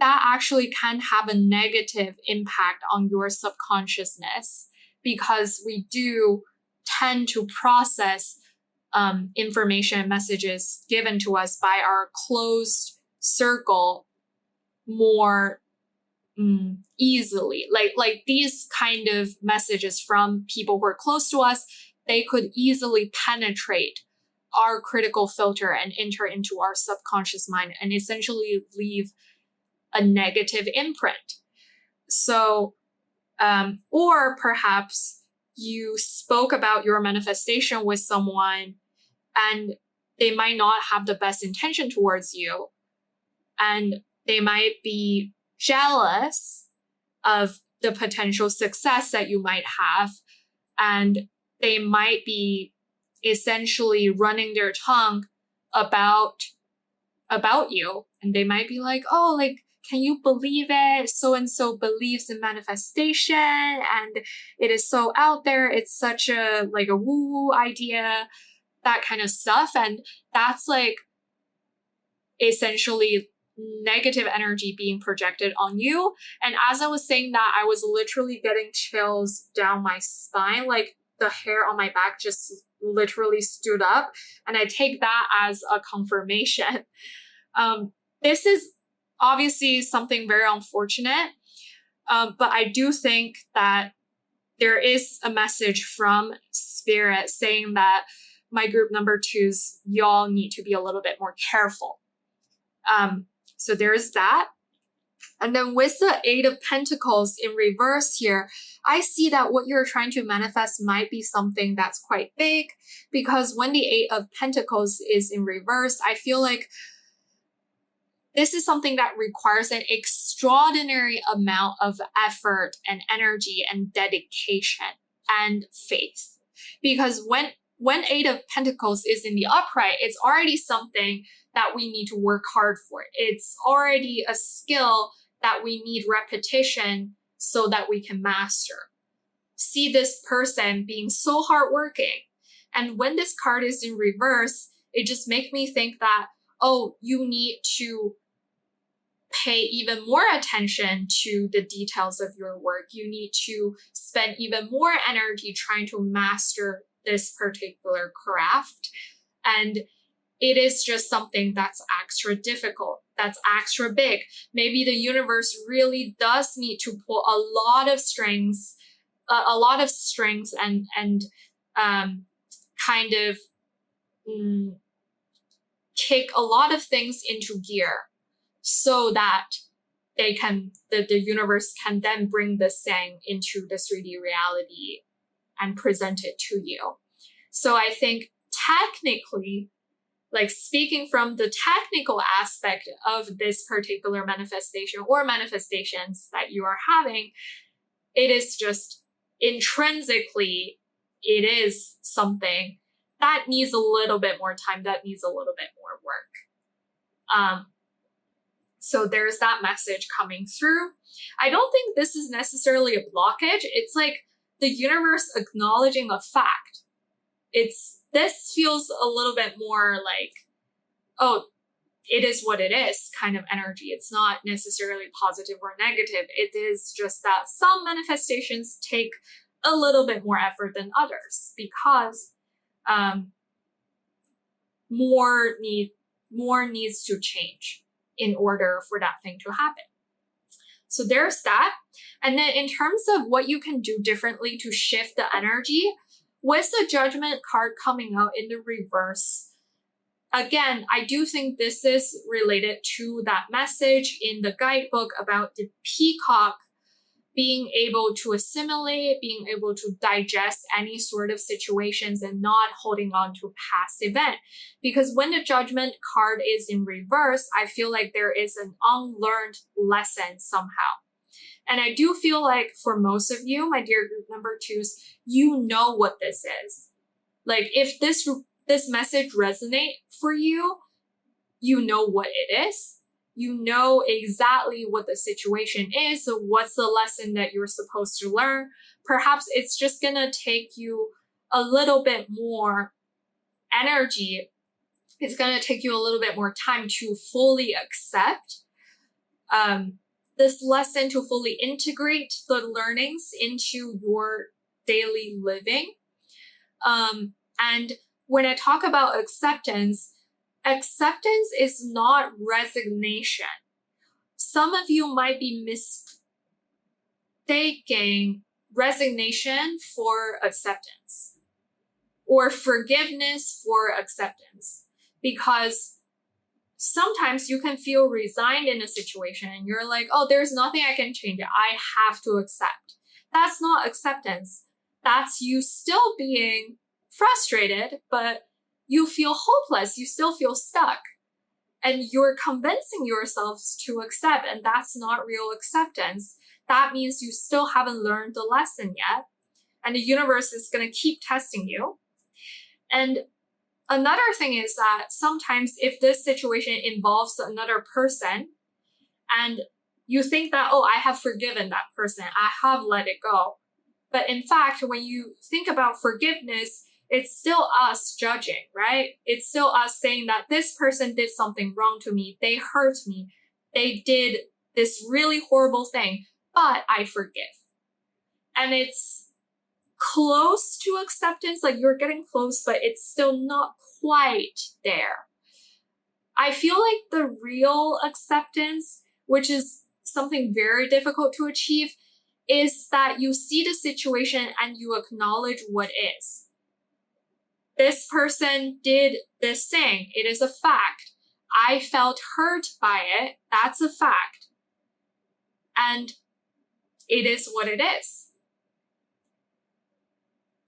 that actually can have a negative impact on your subconsciousness, because we do tend to process information and messages given to us by our closed circle more easily. Like these kind of messages from people who are close to us, they could easily penetrate our critical filter and enter into our subconscious mind and essentially leave a negative imprint. So, or perhaps you spoke about your manifestation with someone and they might not have the best intention towards you, and they might be jealous of the potential success that you might have, and they might be essentially running their tongue about you, and they might be like, oh, like, can you believe it? So and so believes in manifestation and it is so out there. It's such a like a woo-woo idea, that kind of stuff. And that's like essentially negative energy being projected on you. And as I was saying that, I was literally getting chills down my spine. Like, the hair on my back just literally stood up. And I take that as a confirmation. This is obviously something very unfortunate. But I do think that there is a message from Spirit saying that my group number twos, y'all need to be a little bit more careful. So there's that. And then with the Eight of Pentacles in reverse here, I see that what you're trying to manifest might be something that's quite big, because when the Eight of Pentacles is in reverse, I feel like this is something that requires an extraordinary amount of effort and energy and dedication and faith. Because when Eight of Pentacles is in the upright, it's already something that we need to work hard for. It's already a skill that we need repetition so that we can master. See this person being so hardworking. And when this card is in reverse, it just makes me think that, oh, you need to pay even more attention to the details of your work. You need to spend even more energy trying to master this particular craft. And it is just something that's extra difficult, that's extra big. Maybe the universe really does need to pull a lot of strings and kind of kick a lot of things into gear so that the universe can then bring this thing into the 3D reality and present it to you. So I think technically, like speaking from the technical aspect of this particular manifestation or manifestations that you are having, it is just intrinsically, it is something that needs a little bit more time, that needs a little bit more work. So there's that message coming through. I don't think this is necessarily a blockage. It's like the universe acknowledging a fact. This feels a little bit more like, oh, it is what it is kind of energy. It's not necessarily positive or negative. It is just that some manifestations take a little bit more effort than others because more needs to change in order for that thing to happen. So there's that. And then in terms of what you can do differently to shift the energy, with the Judgment card coming out in the reverse, again, I do think this is related to that message in the guidebook about the peacock being able to assimilate, being able to digest any sort of situations and not holding on to past event. Because when the judgment card is in reverse, I feel like there is an unlearned lesson somehow. And I do feel like for most of you, my dear group number 2s, you know what this is. Like if this message resonates for you, you know what it is. You know exactly what the situation is. So what's the lesson that you're supposed to learn? Perhaps it's just gonna take you a little bit more energy. It's gonna take you a little bit more time to fully accept this lesson, to fully integrate the learnings into your daily living. And when I talk about acceptance is not resignation. Some of you might be mistaking resignation for acceptance or forgiveness for acceptance, because sometimes you can feel resigned in a situation and you're like, oh, there's nothing I can change. I have to accept. That's not acceptance. That's you still being frustrated, but you feel hopeless, you still feel stuck, and you're convincing yourselves to accept, and that's not real acceptance. That means you still haven't learned the lesson yet, and the universe is going to keep testing you. And another thing is that sometimes if this situation involves another person, and you think that, oh, I have forgiven that person, I have let it go. But in fact, when you think about forgiveness, it's still us judging, right? It's still us saying that this person did something wrong to me. They hurt me. They did this really horrible thing, but I forgive. And it's close to acceptance, like you're getting close, but it's still not quite there. I feel like the real acceptance, which is something very difficult to achieve, is that you see the situation and you acknowledge what is. This person did this thing. It is a fact. I felt hurt by it. That's a fact. And it is what it is.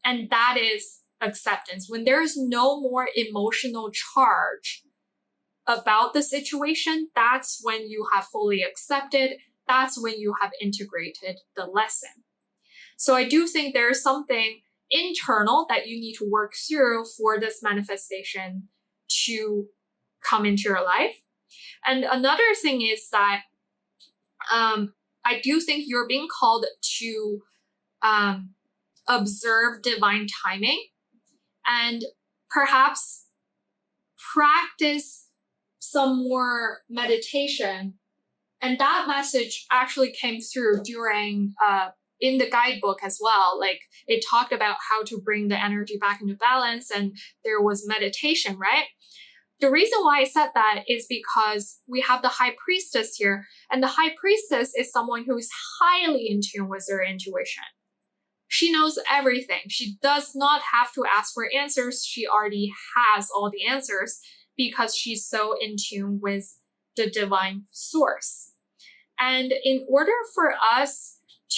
And that is acceptance. When there is no more emotional charge about the situation, that's when you have fully accepted. That's when you have integrated the lesson. So I do think there is something internal that you need to work through for this manifestation to come into your life. And another thing is that I do think you're being called to observe divine timing and perhaps practice some more meditation. And that message actually came through during in the guidebook as well. Like it talked about how to bring the energy back into balance, and there was meditation, right? The reason why I said that is because we have the high priestess here, and the high priestess is someone who is highly in tune with their intuition. She knows everything. She does not have to ask for answers. She already has all the answers because she's so in tune with the divine source. And in order for us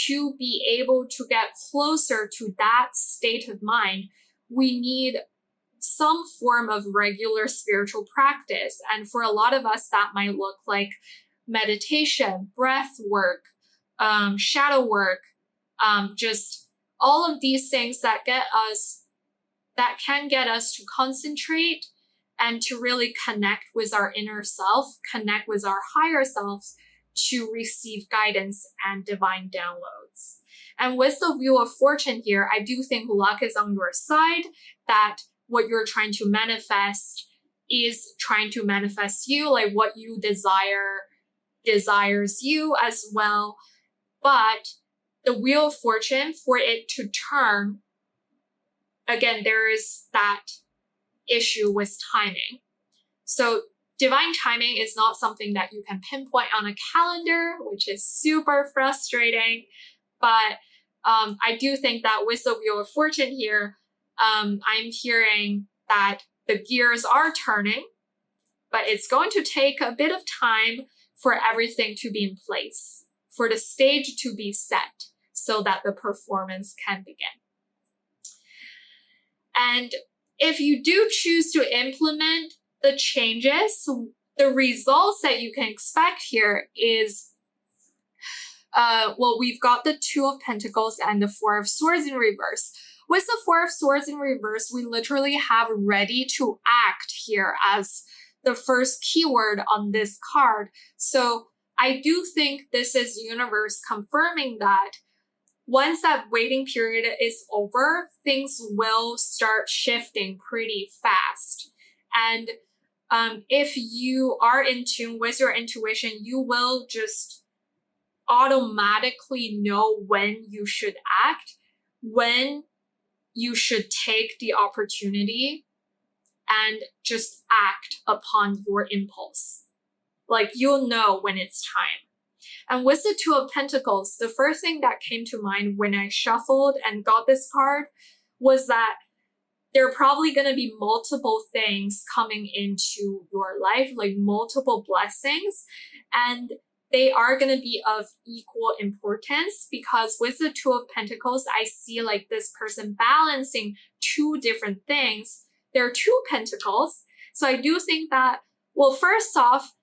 to be able to get closer to that state of mind, we need some form of regular spiritual practice. And for a lot of us, that might look like meditation, breath work, shadow work, just all of these things that can get us to concentrate and to really connect with our inner self, connect with our higher selves, to receive guidance and divine downloads. And with the Wheel of Fortune here, I do think luck is on your side, that what you're trying to manifest is trying to manifest you, like what you desire desires you as well. But the Wheel of Fortune, for it to turn, again, there is that issue with timing. So divine timing is not something that you can pinpoint on a calendar, which is super frustrating. But I do think that with the Wheel of Fortune here, I'm hearing that the gears are turning but it's going to take a bit of time for everything to be in place, for the stage to be set so that the performance can begin. And if you do choose to implement the changes, the results that you can expect here is, we've got the Two of Pentacles and the Four of Swords in reverse. With the Four of Swords in reverse, we literally have ready to act here as the first keyword on this card. So I do think this is universe confirming that once that waiting period is over, things will start shifting pretty fast. And if you are in tune with your intuition, you will just automatically know when you should act, when you should take the opportunity and just act upon your impulse. Like, you'll know when it's time. And with the Two of Pentacles, the first thing that came to mind when I shuffled and got this card was that there are probably going to be multiple things coming into your life, like multiple blessings, and they are going to be of equal importance, because with the Two of Pentacles, I see like this person balancing two different things. There are two pentacles. So I do think that, well, first off,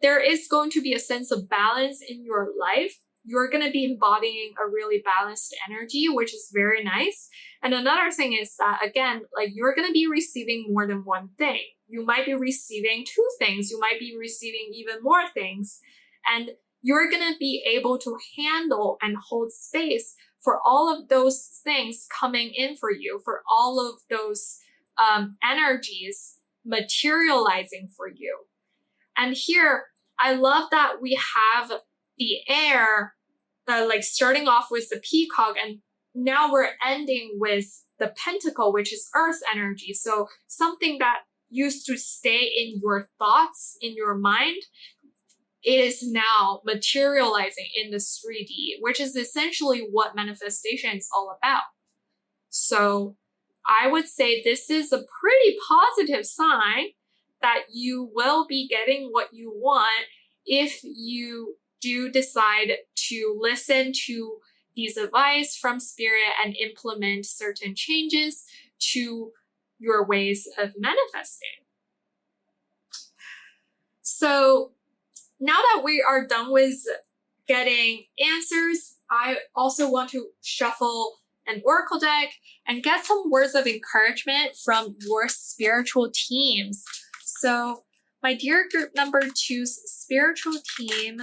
there is going to be a sense of balance in your life. You're going to be embodying a really balanced energy, which is very nice. And another thing is that, again, like, you're going to be receiving more than one thing. You might be receiving two things. You might be receiving even more things. And you're going to be able to handle and hold space for all of those things coming in for you, for all of those energies materializing for you. And here, I love that we have the air, like starting off with the peacock, and now we're ending with the pentacle, which is earth energy. So something that used to stay in your thoughts, in your mind, is now materializing in this 3D, which is essentially what manifestation is all about. So I would say this is a pretty positive sign that you will be getting what you want if you do decide to listen to these advice from Spirit and implement certain changes to your ways of manifesting. So now that we are done with getting answers, I also want to shuffle an oracle deck and get some words of encouragement from your spiritual teams. So, my dear group number 2's spiritual team,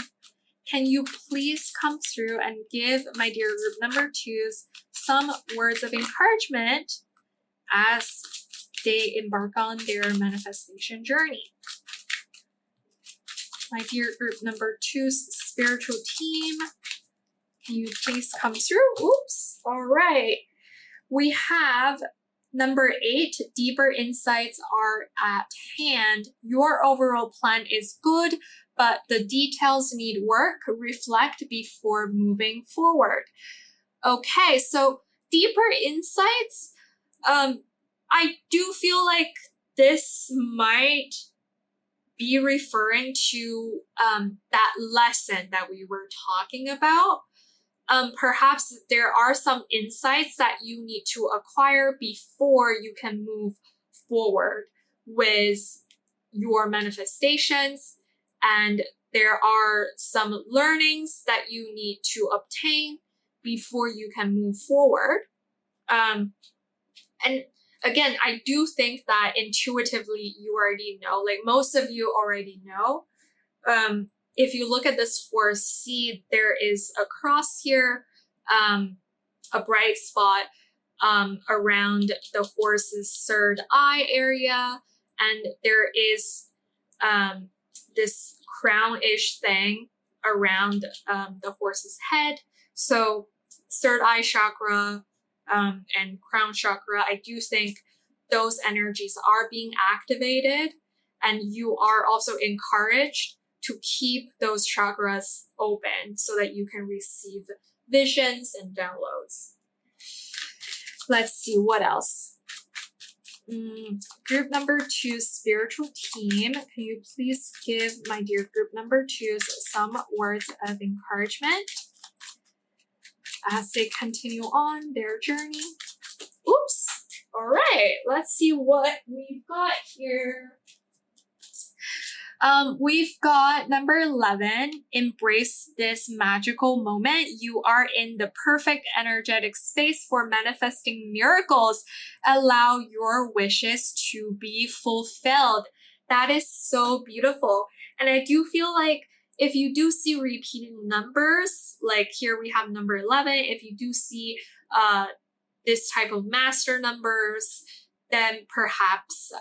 can you please come through and give my dear group number 2's some words of encouragement as they embark on their manifestation journey? My dear group number 2's spiritual team, can you please come through? Oops. All right. We have number 8, deeper insights are at hand. Your overall plan is good, but the details need work. Reflect before moving forward. Okay, so deeper insights. I do feel like this might be referring to that lesson that we were talking about. Perhaps there are some insights that you need to acquire before you can move forward with your manifestations. And there are some learnings that you need to obtain before you can move forward. And again, I do think that intuitively you already know, like most of you already know. If you look at this horse, see there is a cross here, a bright spot around the horse's third eye area, and there is this crown-ish thing around the horse's head. So third eye chakra and crown chakra, I do think those energies are being activated, and you are also encouraged to keep those chakras open so that you can receive visions and downloads. Let's see what else. Group number 2, spiritual team. Can you please give my dear group number 2s some words of encouragement as they continue on their journey? Oops. All right, let's see what we've got here. We've got number 11, embrace this magical moment. You are in the perfect energetic space for manifesting miracles. Allow your wishes to be fulfilled. That is so beautiful. And I do feel like if you do see repeating numbers, like here we have number 11, if you do see this type of master numbers, then perhaps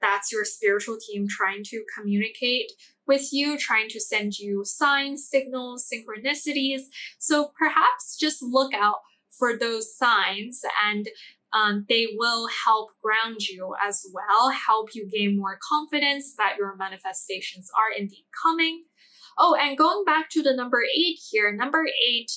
that's your spiritual team trying to communicate with you, trying to send you signs, signals, synchronicities. So perhaps just look out for those signs, and they will help ground you as well, help you gain more confidence that your manifestations are indeed coming. Oh, and going back to the number 8 here, number 8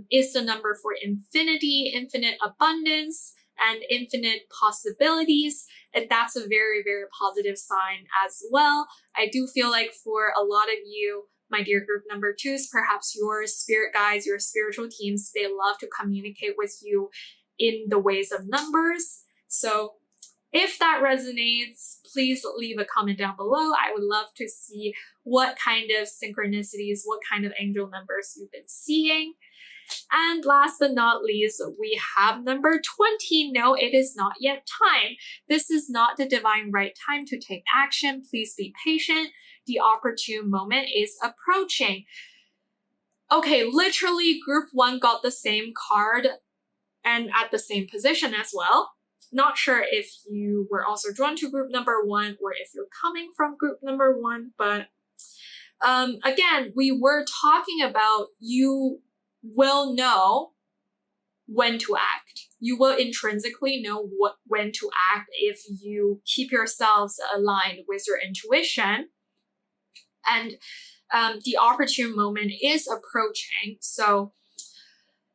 is the number for infinity, infinite abundance, and infinite possibilities. And that's a very, very positive sign as well. I do feel like for a lot of you, my dear group number 2s, perhaps your spirit guides, your spiritual teams, they love to communicate with you in the ways of numbers. So if that resonates, please leave a comment down below. I would love to see what kind of synchronicities, what kind of angel numbers you've been seeing. And last but not least, we have number 20. No, it is not yet time. This is not the divine right time to take action. Please be patient. The opportune moment is approaching. Okay, literally group 1 got the same card and at the same position as well. Not sure if you were also drawn to group number 1 or if you're coming from group number 1, but again, we were talking about you will know when to act. You will intrinsically know when to act if you keep yourselves aligned with your intuition. And the opportune moment is approaching. So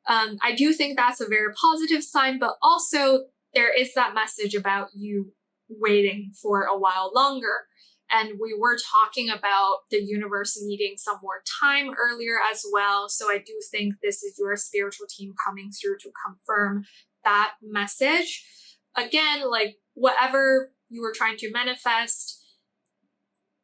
I do think that's a very positive sign, but also there is that message about you waiting for a while longer. And we were talking about the universe needing some more time earlier as well. So I do think this is your spiritual team coming through to confirm that message. Again, like whatever you were trying to manifest,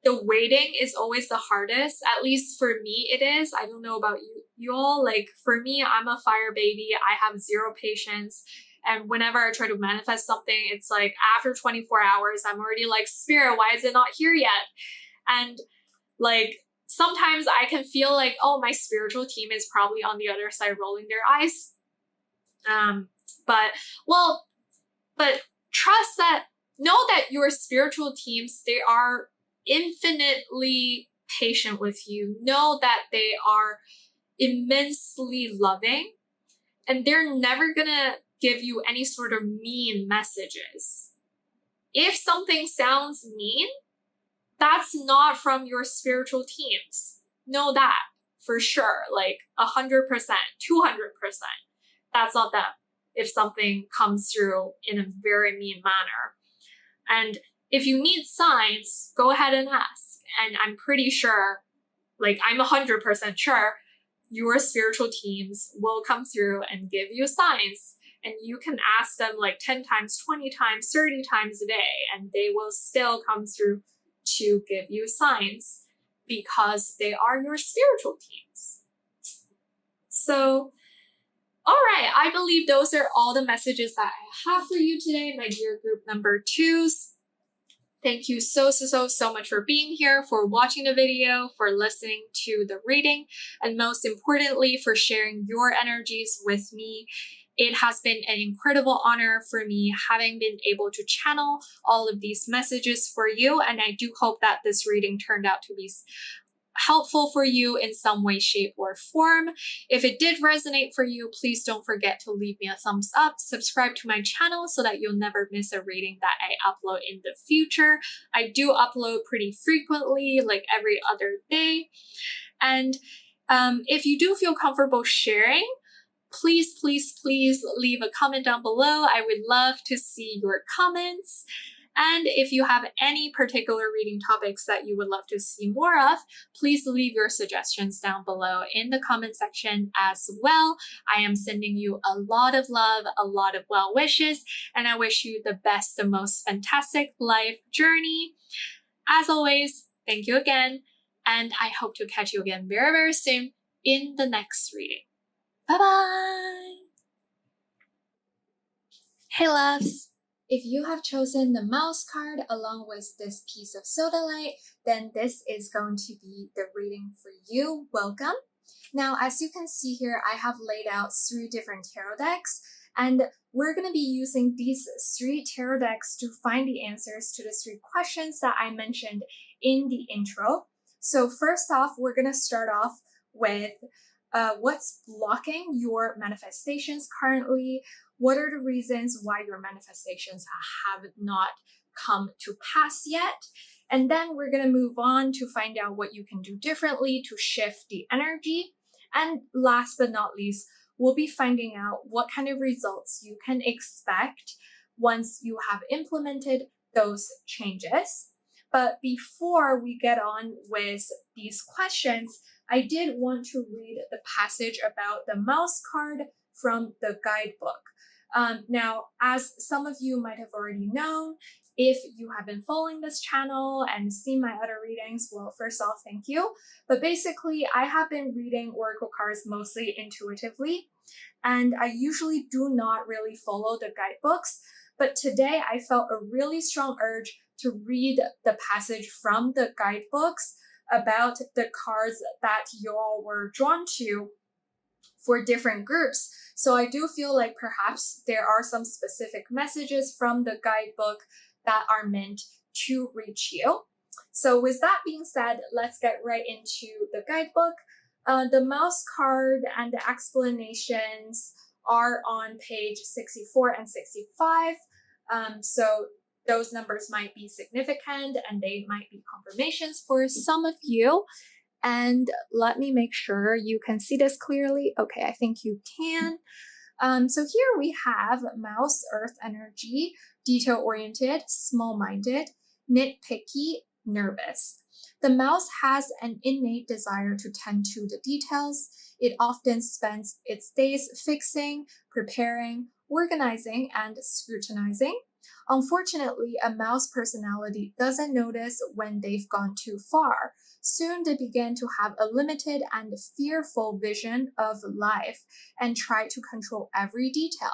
the waiting is always the hardest. At least for me, it is. I don't know about you all. Like for me, I'm a fire baby. I have zero patience. And whenever I try to manifest something, it's like after 24 hours, I'm already like, Spirit, why is it not here yet? And like, sometimes I can feel like, oh, my spiritual team is probably on the other side rolling their eyes. But trust that, know that your spiritual teams, they are infinitely patient with you. Know that they are immensely loving, and they're never gonna give you any sort of mean messages. If something sounds mean, that's not from your spiritual teams. Know that for sure, like 100%, 200%. That's not them if something comes through in a very mean manner. And if you need signs, go ahead and ask. And I'm pretty sure, like I'm 100% sure, your spiritual teams will come through and give you signs. And you can ask them like 10 times, 20 times, 30 times a day, and they will still come through to give you signs because they are your spiritual teams. So, all right, I believe those are all the messages that I have for you today, my dear group number 2s. Thank you so much for being here, for watching the video, for listening to the reading, and most importantly, for sharing your energies with me. It has been an incredible honor for me having been able to channel all of these messages for you, and I do hope that this reading turned out to be helpful for you in some way, shape, or form. If it did resonate for you, please don't forget to leave me a thumbs up, subscribe to my channel so that you'll never miss a reading that I upload in the future. I do upload pretty frequently, like every other day. And if you do feel comfortable sharing, please, please, please leave a comment down below. I would love to see your comments. And if you have any particular reading topics that you would love to see more of, please leave your suggestions down below in the comment section as well. I am sending you a lot of love, a lot of well wishes, and I wish you the best, the most fantastic life journey. As always, thank you again, and I hope to catch you again very, very soon in the next reading. Bye-bye! Hey loves! If you have chosen the mouse card along with this piece of sodalite, then this is going to be the reading for you. Welcome! Now, as you can see here, I have laid out 3 different tarot decks, and we're going to be using these 3 tarot decks to find the answers to the 3 questions that I mentioned in the intro. So first off, we're going to start off with what's blocking your manifestations currently. What are the reasons why your manifestations have not come to pass yet? And then we're going to move on to find out what you can do differently to shift the energy. And last but not least, we'll be finding out what kind of results you can expect once you have implemented those changes. But before we get on with these questions, I did want to read the passage about the mouse card from the guidebook. Now, as some of you might have already known, if you have been following this channel and seen my other readings, well, first off, thank you. But basically, I have been reading oracle cards mostly intuitively, and I usually do not really follow the guidebooks. But today, I felt a really strong urge to read the passage from the guidebooks about the cards that y'all were drawn to for different groups. So I do feel like perhaps there are some specific messages from the guidebook that are meant to reach you. So with that being said, let's get right into the guidebook. The mouse card and the explanations are on page 64 and 65. So those numbers might be significant and they might be confirmations for some of you. And let me make sure you can see this clearly. Okay, I think you can. So here we have mouse, earth energy, detail-oriented, small-minded, nitpicky, nervous. The mouse has an innate desire to tend to the details. It often spends its days fixing, preparing, organizing, and scrutinizing. Unfortunately, a mouse personality doesn't notice when they've gone too far. Soon they begin to have a limited and fearful vision of life and try to control every detail.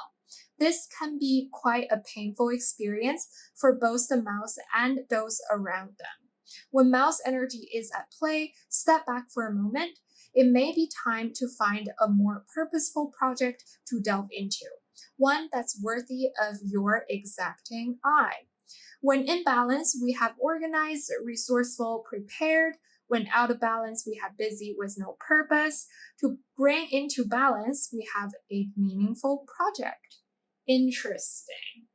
This can be quite a painful experience for both the mouse and those around them. When mouse energy is at play, step back for a moment. It may be time to find a more purposeful project to delve into, one that's worthy of your exacting eye. When in balance, we have organized, resourceful, prepared. When out of balance, we have busy with no purpose. To bring into balance, we have a meaningful project. Interesting.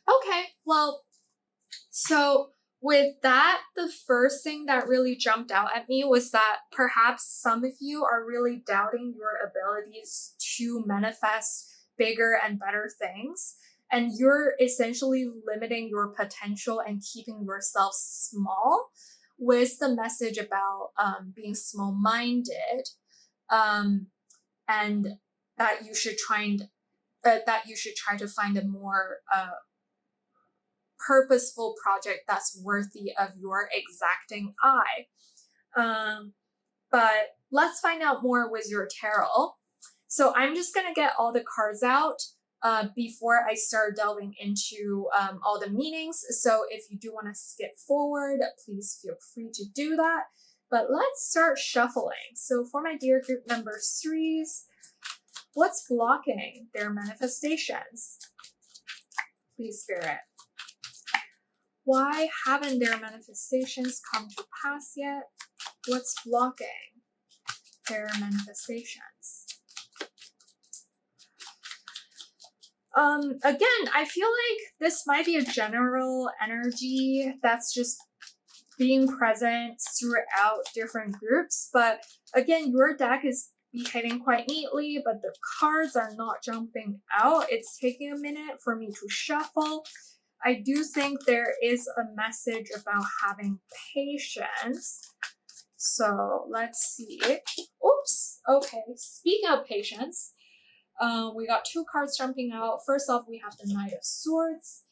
Okay, well, so with that, the first thing that really jumped out at me was that perhaps some of you are really doubting your abilities to manifest bigger and better things, and you're essentially limiting your potential and keeping yourself small with the message about being small-minded, and that you should try to find a more purposeful project that's worthy of your exacting eye. But let's find out more with your tarot. So I'm just gonna get all the cards out before I start delving into all the meanings. So if you do want to skip forward, please feel free to do that. But let's start shuffling. So for my dear group number 3s, what's blocking their manifestations? Please, Spirit. Why haven't their manifestations come to pass yet? What's blocking their manifestations? Again, I feel like this might be a general energy that's just being present throughout different groups. But again, your deck is behaving quite neatly, but the cards are not jumping out. It's taking a minute for me to shuffle. I do think there is a message about having patience. So let's see. Oops. Okay. Speaking of patience, we got two cards jumping out. First off, we have the Knight of Swords.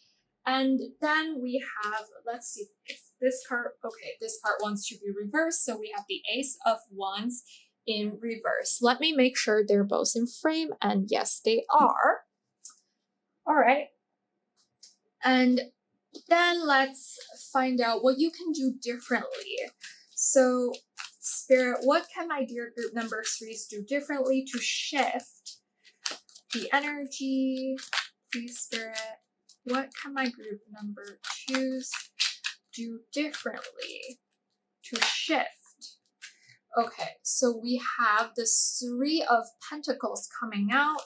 And then we have, let's see if this card, okay, this card wants to be reversed. So we have the Ace of Wands in reverse. Let me make sure they're both in frame. And yes, they are. All right. And then let's find out what you can do differently. So Spirit, what can my dear group number 3s do differently to shift the energy? Please, Spirit. What can my group number 2s do differently to shift? Okay, so we have the 3 of Pentacles coming out.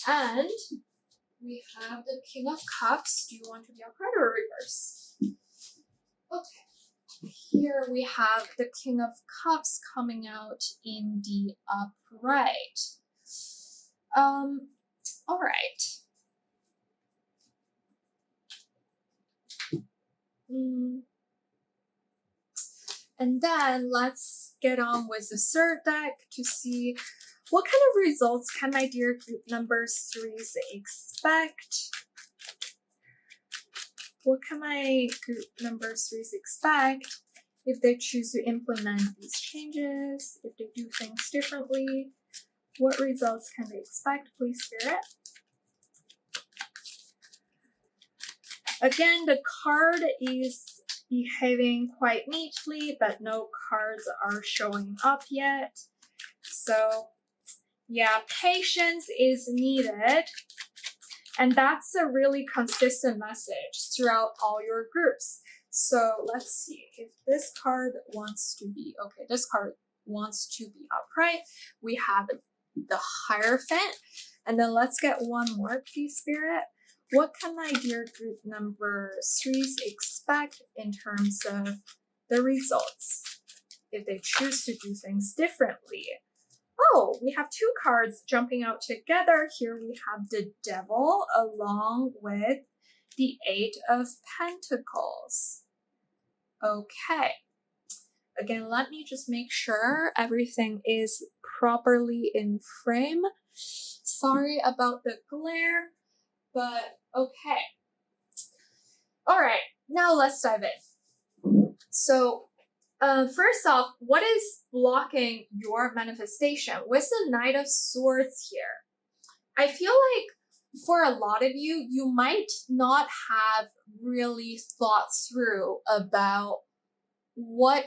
And we have the King of Cups. Do you want to be upright or reverse? Okay. Here we have the King of Cups coming out in the upright. All right. And then let's get on with the third deck to see what kind of results can my dear group number 3s expect. What can my group number 3s expect if they choose to implement these changes, if they do things differently? What results can they expect, please, Spirit? Again, the card is behaving quite neatly, but no cards are showing up yet. So, yeah, patience is needed. And that's a really consistent message throughout all your groups. So let's see if this card wants to be, okay, this card wants to be upright. We have the Hierophant. And then let's get one more, please, Spirit. What can my dear group number 3s expect in terms of the results if they choose to do things differently? Oh, we have two cards jumping out together. Here we have the Devil along with the 8 of Pentacles. Okay. Again, let me just make sure everything is properly in frame. Sorry about the glare, but okay. All right, now let's dive in. So, first off, what is blocking your manifestation? With the Knight of Swords here, I feel like for a lot of you, you might not have really thought through about what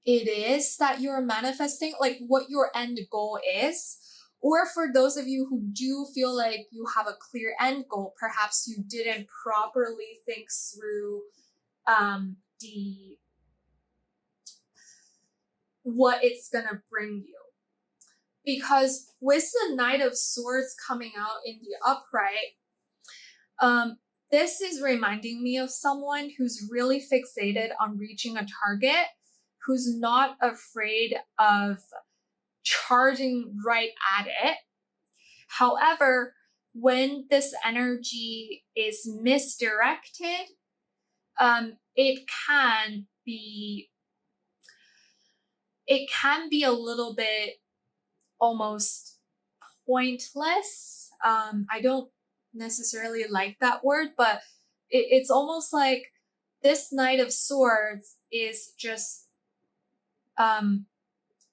it is that you're manifesting, like what your end goal is. Or for those of you who do feel like you have a clear end goal, perhaps you didn't properly think through what it's gonna bring you. Because with the Knight of Swords coming out in the upright, this is reminding me of someone who's really fixated on reaching a target, who's not afraid of charging right at it. However, when this energy is misdirected, it can be a little bit almost pointless. I don't necessarily like that word, but it's almost like this Knight of Swords is just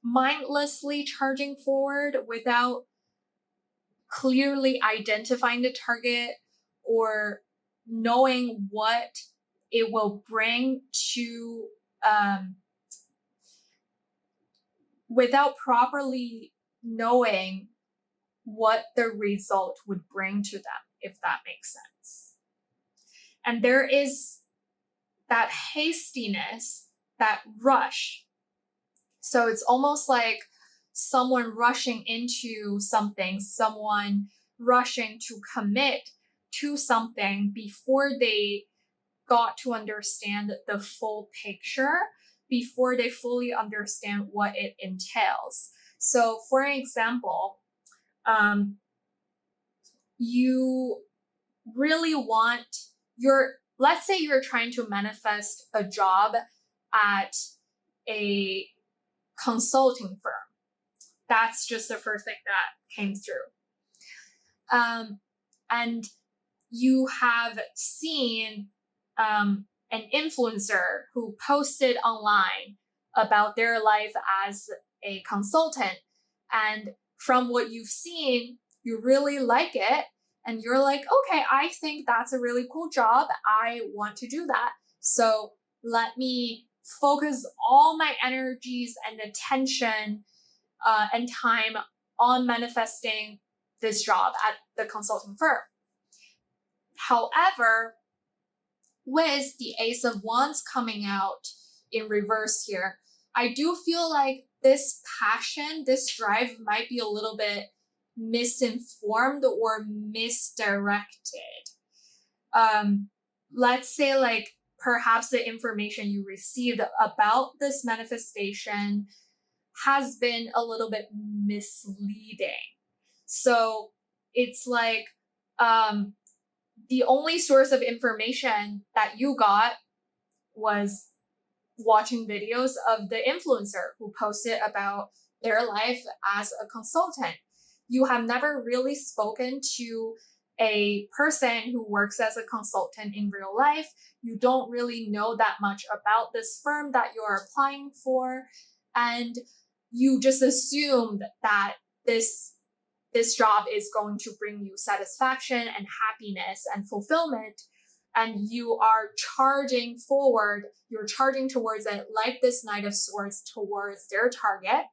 mindlessly charging forward without clearly identifying the target or knowing what it will bring to, without properly knowing what the result would bring to them, if that makes sense. And there is that hastiness, that rush. So it's almost like someone rushing into something, someone rushing to commit to something before they got to understand the full picture. before they fully understand what it entails. So for example, you really want let's say you're trying to manifest a job at a consulting firm. That's just the first thing that came through. And you have seen an influencer who posted online about their life as a consultant. And from what you've seen, you really like it. And you're like, okay, I think that's a really cool job. I want to do that. So let me focus all my energies and attention and time on manifesting this job at the consulting firm. However, with the Ace of Wands coming out in reverse here, I do feel like this passion, this drive might be a little bit misinformed or misdirected. Let's say like perhaps the information you received about this manifestation has been a little bit misleading. So it's like the only source of information that you got was watching videos of the influencer who posted about their life as a consultant. You have never really spoken to a person who works as a consultant in real life. You don't really know that much about this firm that you're applying for. And you just assumed that this job is going to bring you satisfaction and happiness and fulfillment. And you are charging forward, you're charging towards it like this Knight of Swords towards their target.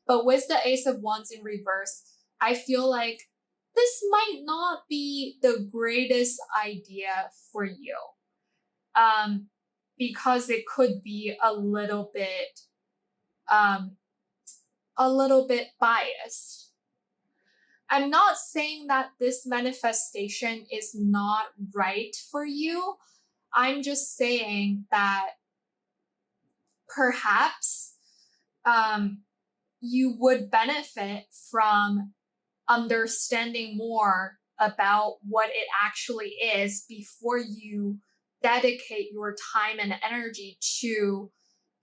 But with the Ace of Wands in reverse, I feel like this might not be the greatest idea for you. Because it could be a little bit biased. I'm not saying that this manifestation is not right for you. I'm just saying that perhaps you would benefit from understanding more about what it actually is before you dedicate your time and energy to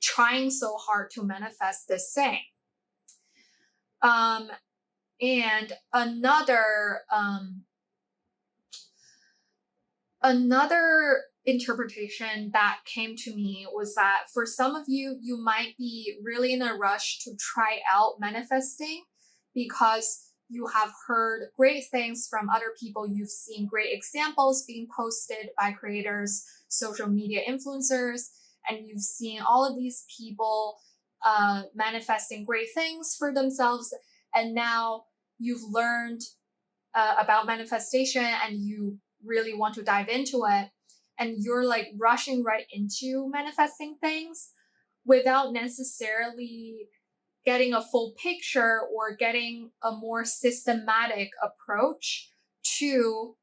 trying so hard to manifest this thing. And another interpretation that came to me was that for some of you, you might be really in a rush to try out manifesting because you have heard great things from other people. You've seen great examples being posted by creators, social media influencers, and you've seen all of these people manifesting great things for themselves. And now you've learned about manifestation and you really want to dive into it. And you're like rushing right into manifesting things without necessarily getting a full picture or getting a more systematic approach to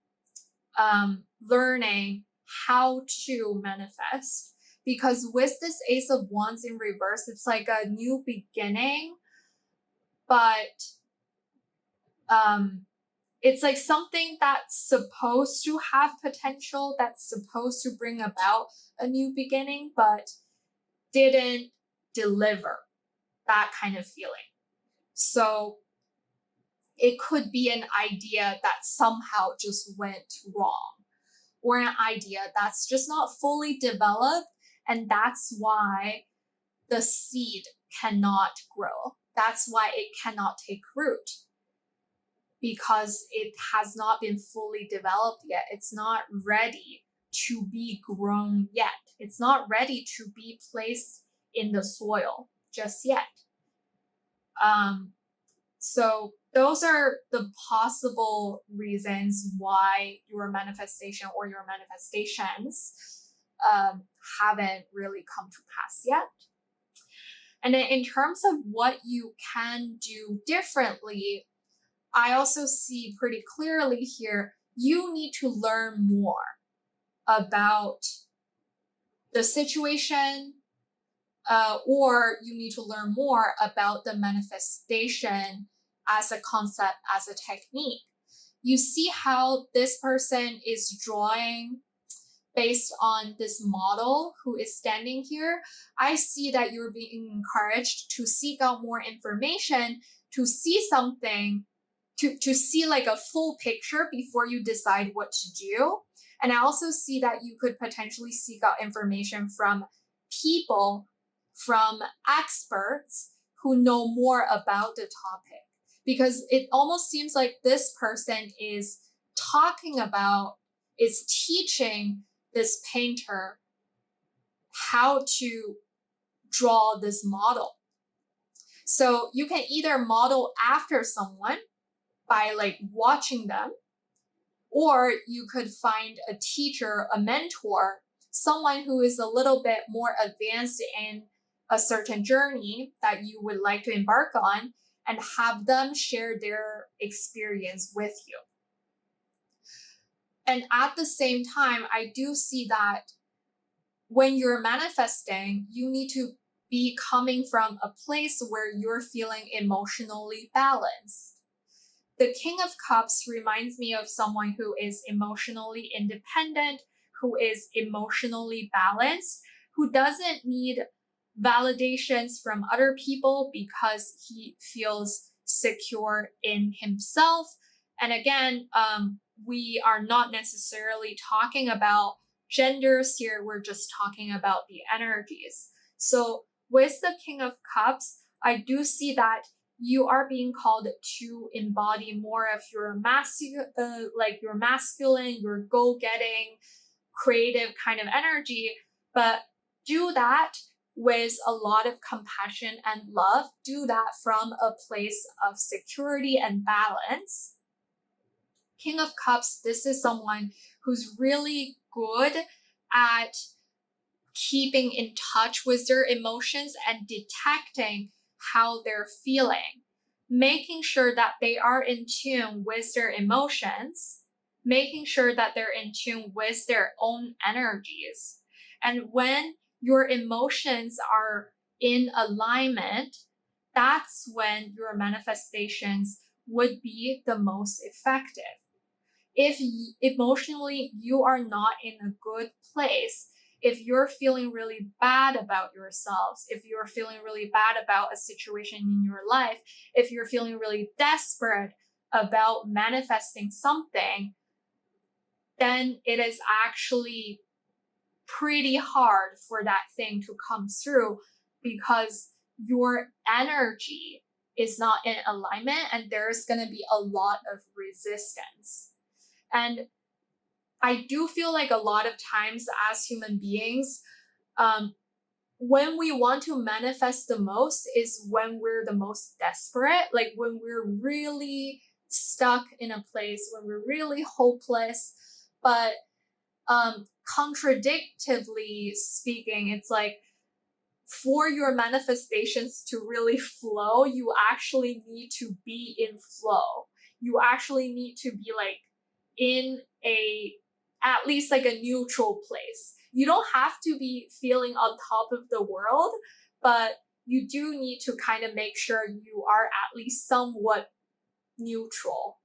learning how to manifest. Because with this Ace of Wands in reverse, it's like a new beginning, but it's like something that's supposed to have potential, that's supposed to bring about a new beginning, but didn't deliver that kind of feeling. So it could be an idea that somehow just went wrong, or an idea that's just not fully developed, and that's why the seed cannot grow. That's why it cannot take root, because it has not been fully developed yet. It's not ready to be grown yet. It's not ready to be placed in the soil just yet. So those are the possible reasons why your manifestation or your manifestations haven't really come to pass yet. And then in terms of what you can do differently, I also see pretty clearly here, you need to learn more about the situation, or you need to learn more about the manifestation as a concept, as a technique. You see how this person is drawing based on this model who is standing here. I see that you're being encouraged to seek out more information, to see something, to see like a full picture before you decide what to do. And I also see that you could potentially seek out information from people, from experts who know more about the topic, because it almost seems like this person is teaching this painter how to draw this model. So you can either model after someone by like watching them, or you could find a teacher, a mentor, someone who is a little bit more advanced in a certain journey that you would like to embark on, and have them share their experience with you. And at the same time, I do see that when you're manifesting, you need to be coming from a place where you're feeling emotionally balanced. The King of Cups reminds me of someone who is emotionally independent, who is emotionally balanced, who doesn't need validations from other people because he feels secure in himself. And again, we are not necessarily talking about genders here, we're just talking about the energies. So with the King of Cups, I do see that you are being called to embody more of your masculine, your go-getting, creative kind of energy, but do that with a lot of compassion and love. Do that from a place of security and balance. King of Cups, this is someone who's really good at keeping in touch with their emotions and detecting how they're feeling, making sure that they are in tune with their emotions, making sure that they're in tune with their own energies. And when your emotions are in alignment, that's when your manifestations would be the most effective. If emotionally you are not in a good place, if you're feeling really bad about yourselves, if you're feeling really bad about a situation in your life, if you're feeling really desperate about manifesting something, then it is actually pretty hard for that thing to come through, because your energy is not in alignment and there's going to be a lot of resistance. And I do feel like a lot of times as human beings, when we want to manifest the most is when we're the most desperate, like when we're really stuck in a place, when we're really hopeless. But contradictively speaking, it's like for your manifestations to really flow, you actually need to be in flow. You actually need to be like in at least like a neutral place. You don't have to be feeling on top of the world, but you do need to kind of make sure you are at least somewhat neutral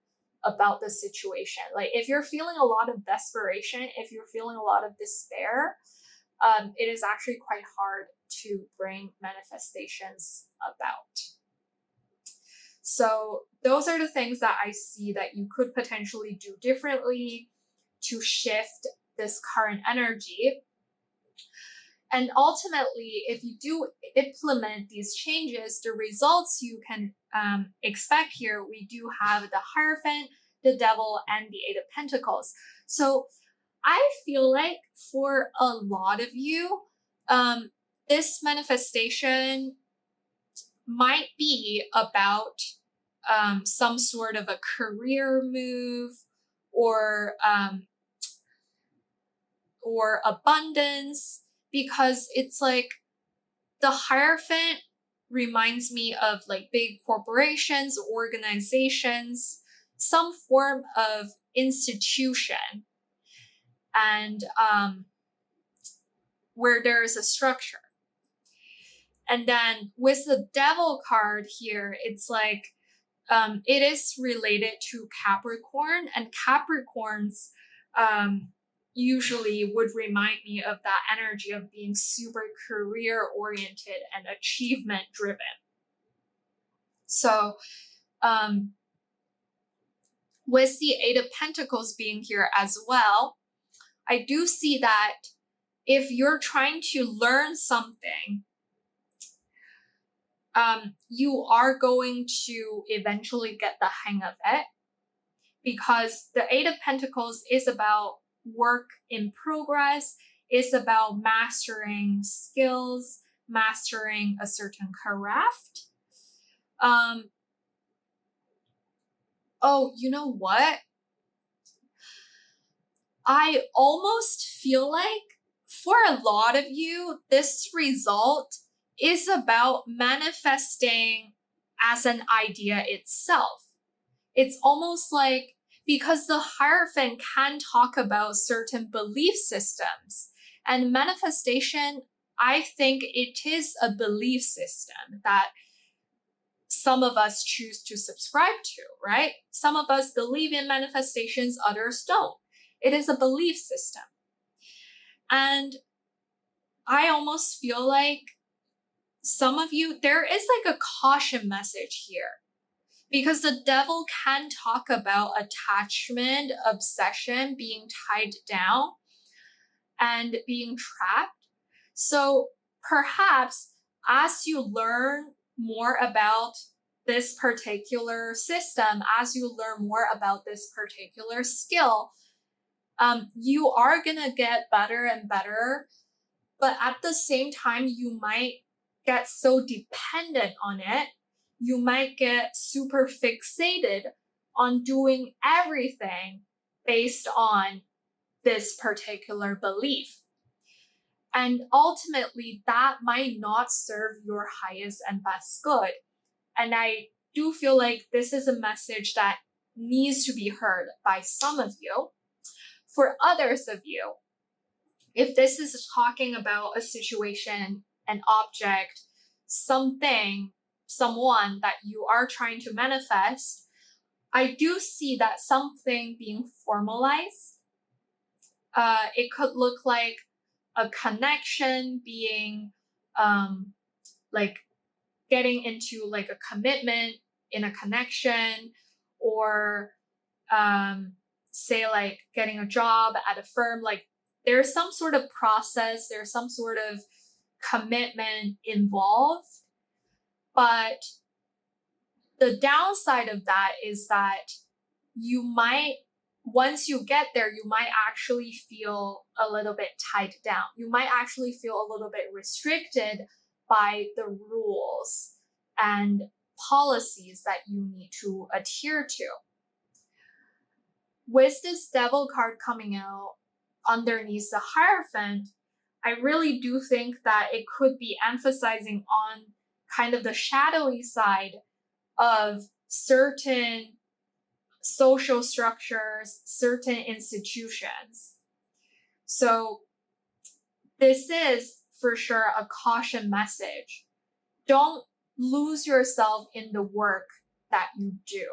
about the situation. Like if you're feeling a lot of desperation, if you're feeling a lot of despair, it is actually quite hard to bring manifestations about. So those are the things that I see that you could potentially do differently to shift this current energy. And ultimately, if you do implement these changes, the results you can expect here, we do have the Hierophant, the Devil, and the Eight of Pentacles. So I feel like for a lot of you, this manifestation might be about some sort of a career move, or abundance, because it's like the Hierophant reminds me of like big corporations, organizations, some form of institution, and where there is a structure. And then with the Devil card here, it's like it is related to Capricorn, and Capricorns usually would remind me of that energy of being super career oriented and achievement driven. So with the Eight of Pentacles being here as well, I do see that if you're trying to learn something, you are going to eventually get the hang of it, because the Eight of Pentacles is about work in progress, is about mastering skills, mastering a certain craft. Oh, you know what? I almost feel like for a lot of you, this result is about manifesting as an idea itself. It's almost like, because the Hierophant can talk about certain belief systems, and manifestation, I think it is a belief system that some of us choose to subscribe to, right? Some of us believe in manifestations, others don't. It is a belief system. And I almost feel like some of you, there is like a caution message here, because the Devil can talk about attachment, obsession, being tied down, and being trapped. So perhaps as you learn more about this particular system, as you learn more about this particular skill, you are gonna get better and better. But at the same time, you might get so dependent on it, you might get super fixated on doing everything based on this particular belief. And ultimately, that might not serve your highest and best good. And I do feel like this is a message that needs to be heard by some of you. For others of you, if this is talking about a situation, an object, something, someone that you are trying to manifest, I do see that something being formalized. It could look like a connection being like getting into like a commitment in a connection, or say like getting a job at a firm. Like there's some sort of process, there's some sort of commitment involved. But the downside of that is that you might, once you get there, you might actually feel a little bit tied down. You might actually feel a little bit restricted by the rules and policies that you need to adhere to. With this Devil card coming out underneath the Hierophant, I really do think that it could be emphasizing on kind of the shadowy side of certain social structures, certain institutions. So this is for sure a caution message. Don't lose yourself in the work that you do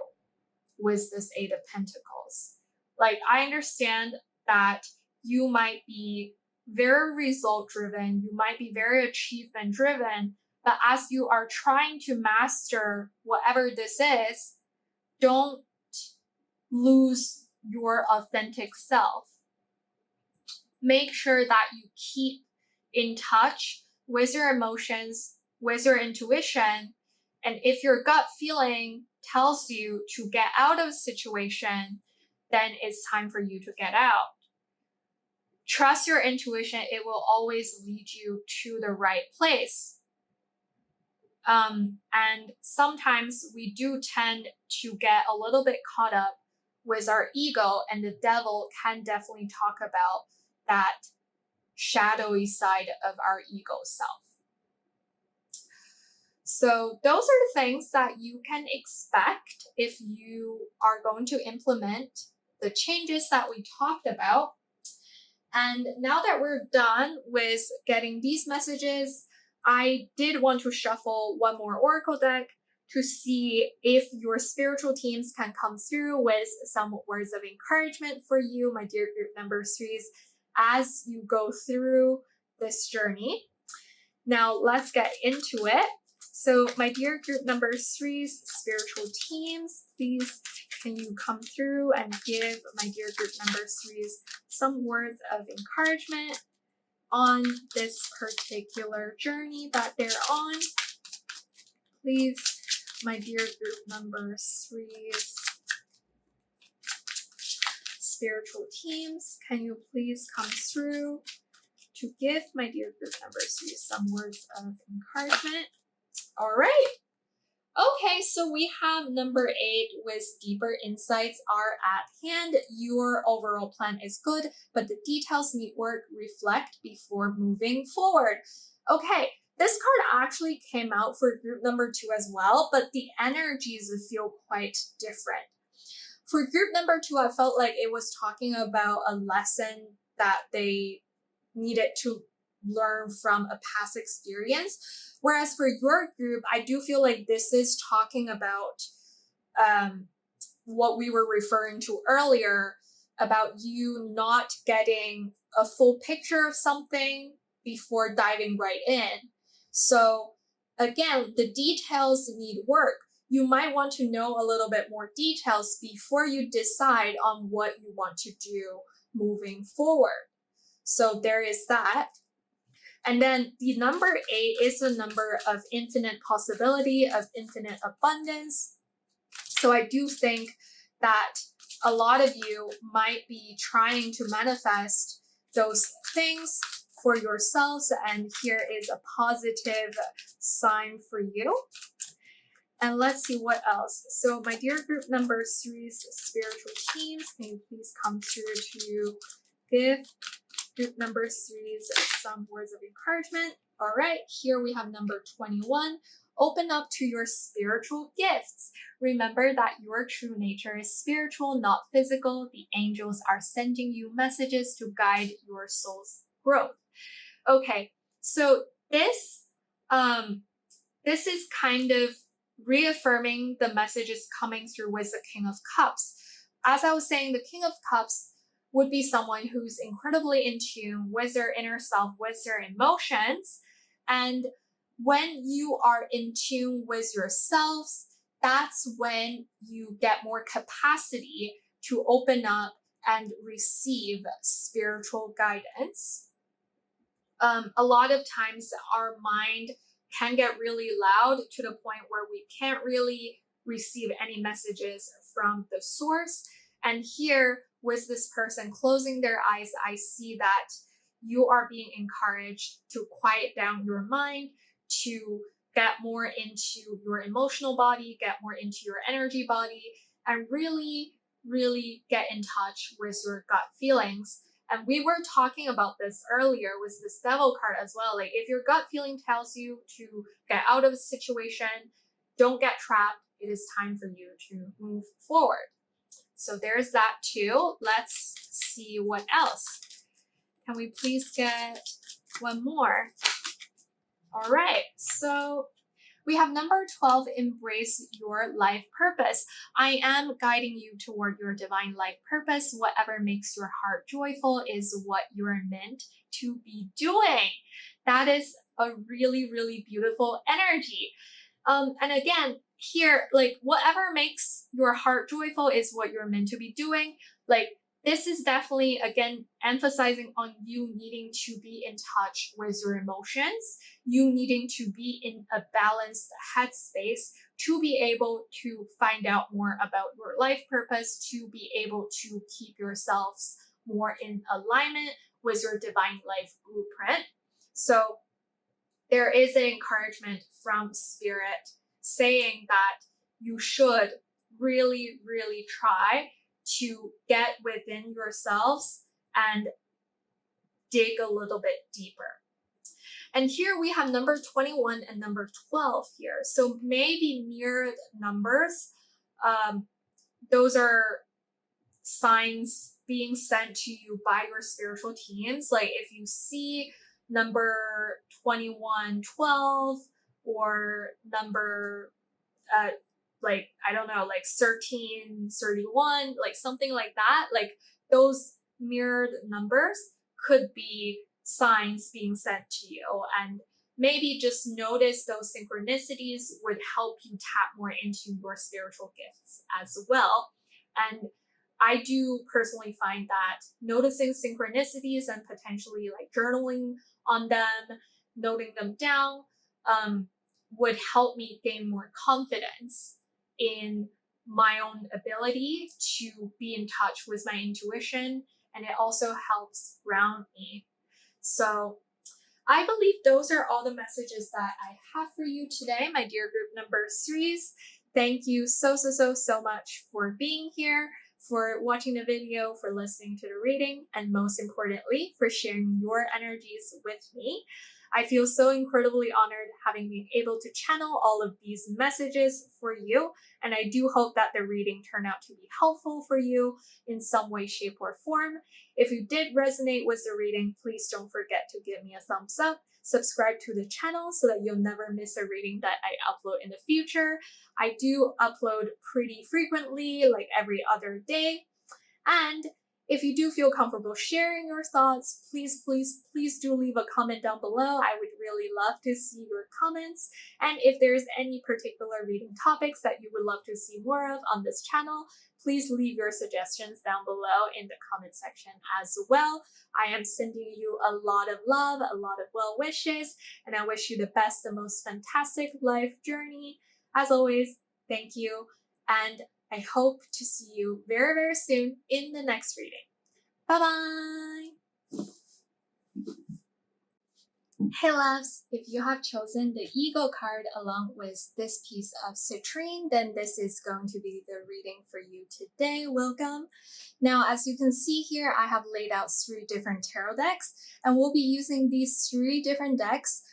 with this Eight of Pentacles. Like, I understand that you might be very result driven, you might be very achievement driven, but as you are trying to master whatever this is, don't lose your authentic self. Make sure that you keep in touch with your emotions, with your intuition, and if your gut feeling tells you to get out of a situation, then it's time for you to get out. Trust your intuition, it will always lead you to the right place. And sometimes we do tend to get a little bit caught up with our ego, and the Devil can definitely talk about that shadowy side of our ego self. So those are the things that you can expect if you are going to implement the changes that we talked about. And now that we're done with getting these messages, I did want to shuffle one more oracle deck to see if your spiritual teams can come through with some words of encouragement for you, my dear group number threes, as you go through this journey. Now let's get into it. So my dear group number threes, spiritual teams, please can you come through and give my dear group number threes some words of encouragement on this particular journey that they're on. Please, my dear group number threes, spiritual teams, can you please come through to give my dear group number threes some words of encouragement? All right. Okay, so we have number 8 with deeper insights are at hand. Your overall plan is good, but the details need work, reflect before moving forward. Okay, this card actually came out for group number 2 as well, but the energies feel quite different. For group number 2, I felt like it was talking about a lesson that they needed to learn from a past experience. Whereas for your group, I do feel like this is talking about what we were referring to earlier about you not getting a full picture of something before diving right in. So again, the details need work. You might want to know a little bit more details before you decide on what you want to do moving forward. So there is that. And then the number 8 is a number of infinite possibility, of infinite abundance. So I do think that a lot of you might be trying to manifest those things for yourselves. And here is a positive sign for you. And let's see what else. So my dear group number 3's spiritual teams, can you please come through to give group number 3's some words of encouragement? All right, here we have number 21. Open up to your spiritual gifts. Remember that your true nature is spiritual, not physical. The angels are sending you messages to guide your soul's growth. Okay, so this is kind of reaffirming the messages coming through with the King of Cups. As I was saying, the King of Cups would be someone who's incredibly in tune with their inner self, with their emotions. And when you are in tune with yourselves, that's when you get more capacity to open up and receive spiritual guidance. A lot of times our mind can get really loud to the point where we can't really receive any messages from the source. And here, with this person closing their eyes, I see that you are being encouraged to quiet down your mind, to get more into your emotional body, get more into your energy body, and really, really get in touch with your gut feelings. And we were talking about this earlier with this devil card as well. Like, if your gut feeling tells you to get out of a situation, don't get trapped. It is time for you to move forward. So there's that too. Let's see what else. Can we please get one more? All right, so we have number 12, embrace your life purpose. I am guiding you toward your divine life purpose. Whatever makes your heart joyful is what you're meant to be doing. That is a really, really beautiful energy. And again, here, like, whatever makes your heart joyful is what you're meant to be doing. Like, this is definitely, again, emphasizing on you needing to be in touch with your emotions, you needing to be in a balanced headspace to be able to find out more about your life purpose, to be able to keep yourselves more in alignment with your divine life blueprint. So there is an encouragement from Spirit saying that you should really, really try to get within yourselves and dig a little bit deeper. And here we have number 21 and number 12 here. So maybe mirrored numbers. Those are signs being sent to you by your spiritual teams. Like, if you see number 2112 or number like, I don't know, like 1331, like something like that. Like those mirrored numbers could be signs being sent to you. And maybe just notice those synchronicities would help you tap more into your spiritual gifts as well. And I do personally find that noticing synchronicities and potentially like journaling on them, noting them down, would help me gain more confidence in my own ability to be in touch with my intuition. And it also helps ground me. So I believe those are all the messages that I have for you today, my dear group number 3s. Thank you so much for being here, for watching the video, for listening to the reading, and most importantly, for sharing your energies with me. I feel so incredibly honored having been able to channel all of these messages for you, and I do hope that the reading turned out to be helpful for you in some way, shape, or form. If you did resonate with the reading, please don't forget to give me a thumbs up, subscribe to the channel so that you'll never miss a reading that I upload in the future. I do upload pretty frequently, like every other day. And if you do feel comfortable sharing your thoughts, please do leave a comment down below. I would really love to see your comments. And if there's any particular reading topics that you would love to see more of on this channel, please leave your suggestions down below in the comment section as well. I am sending you a lot of love, a lot of well wishes, and I wish you the best, the most fantastic life journey. As always, thank you, and I hope to see you very soon in the next reading. Bye-bye! Hey loves, if you have chosen the Ego card along with this piece of citrine, then this is going to be the reading for you today. Welcome. Now, as you can see here, I have laid out 3 different tarot decks, and we'll be using these 3 different decks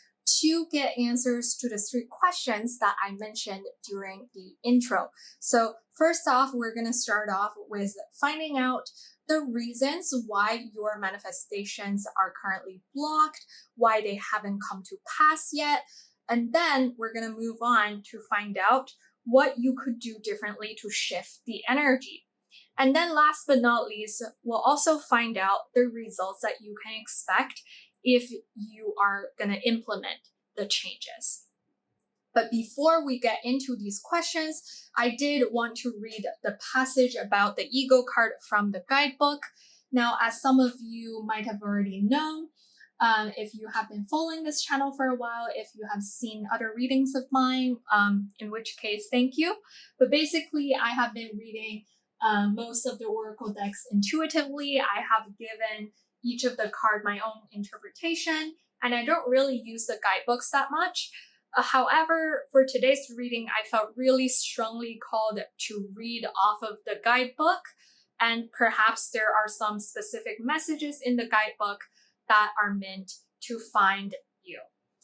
to get answers to the 3 questions that I mentioned during the intro. So first off, we're going to start off with finding out the reasons why your manifestations are currently blocked, why they haven't come to pass yet. And then we're going to move on to find out what you could do differently to shift the energy. And then last but not least, we'll also find out the results that you can expect if you are going to implement the changes. But before we get into these questions, I did want to read the passage about the Ego card from the guidebook. Now, as some of you might have already known, if you have been following this channel for a while, if you have seen other readings of mine, in which case, thank you. But basically, I have been reading most of the oracle decks intuitively. I have given each of the card my own interpretation, and I don't really use the guidebooks that much. However, for today's reading, I felt really strongly called to read off of the guidebook, and perhaps there are some specific messages in the guidebook that are meant to find you.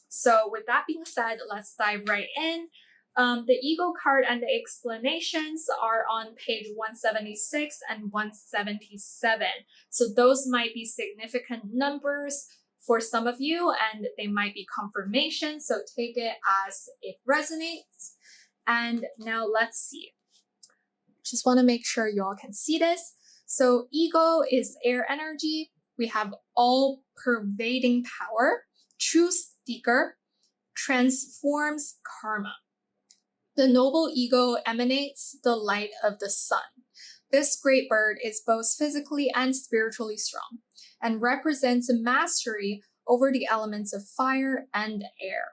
So with that being said, let's dive right in. The Ego card and the explanations are on page 176 and 177. So those might be significant numbers for some of you, and they might be confirmation. So take it as it resonates. And now let's see. Just want to make sure you all can see this. So ego is air energy. We have all pervading power, truth seeker, transforms karma. The noble ego emanates the light of the sun. This great bird is both physically and spiritually strong and represents a mastery over the elements of fire and air.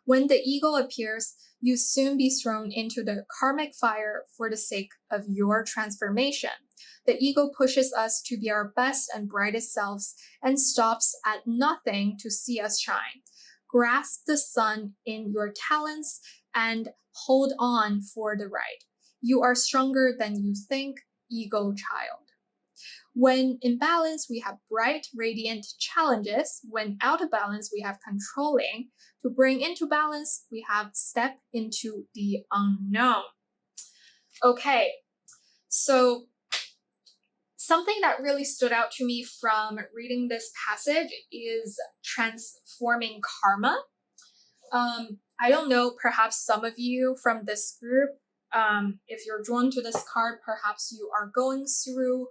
When the ego appears, you soon be thrown into the karmic fire for the sake of your transformation. The ego pushes us to be our best and brightest selves and stops at nothing to see us shine. Grasp the sun in your talents and hold on for the ride. You are stronger than you think, ego child. When in balance, we have bright, radiant challenges. When out of balance, we have controlling. To bring into balance, we have step into the unknown. Okay, so Something that really stood out to me from reading this passage is transforming karma. I don't know, perhaps some of you from this group, if you're drawn to this card, perhaps you are going through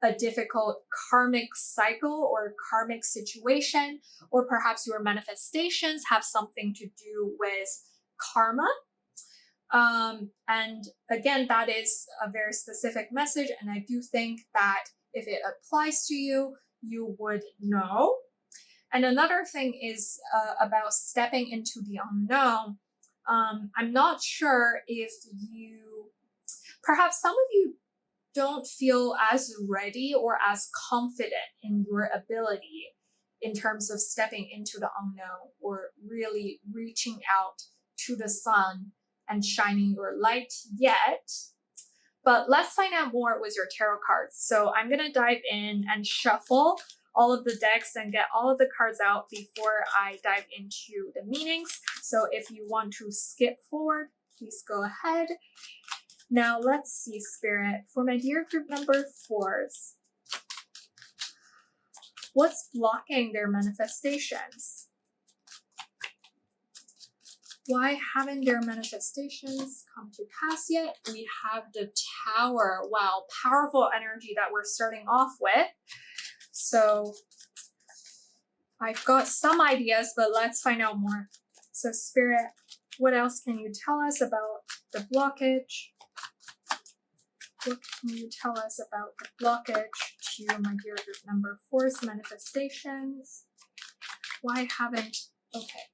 a difficult karmic cycle or karmic situation, or perhaps your manifestations have something to do with karma. And again, that is a very specific message, and I do think that if it applies to you, you would know. And another thing is about stepping into the unknown. I'm not sure if perhaps some of you don't feel as ready or as confident in your ability in terms of stepping into the unknown or really reaching out to the sun and shining your light yet. But let's find out more with your tarot cards. So I'm going to dive in and shuffle all of the decks and get all of the cards out before I dive into the meanings. So if you want to skip forward, please go ahead. Now let's see, Spirit, for my dear group number 4s, what's blocking their manifestations? Why haven't their manifestations come to pass yet? We have the Tower. Wow, powerful energy that we're starting off with. So I've got some ideas, but let's find out more. So Spirit, what else can you tell us about the blockage? What can you tell us about the blockage to my dear group number 4's manifestations? Why haven't, okay.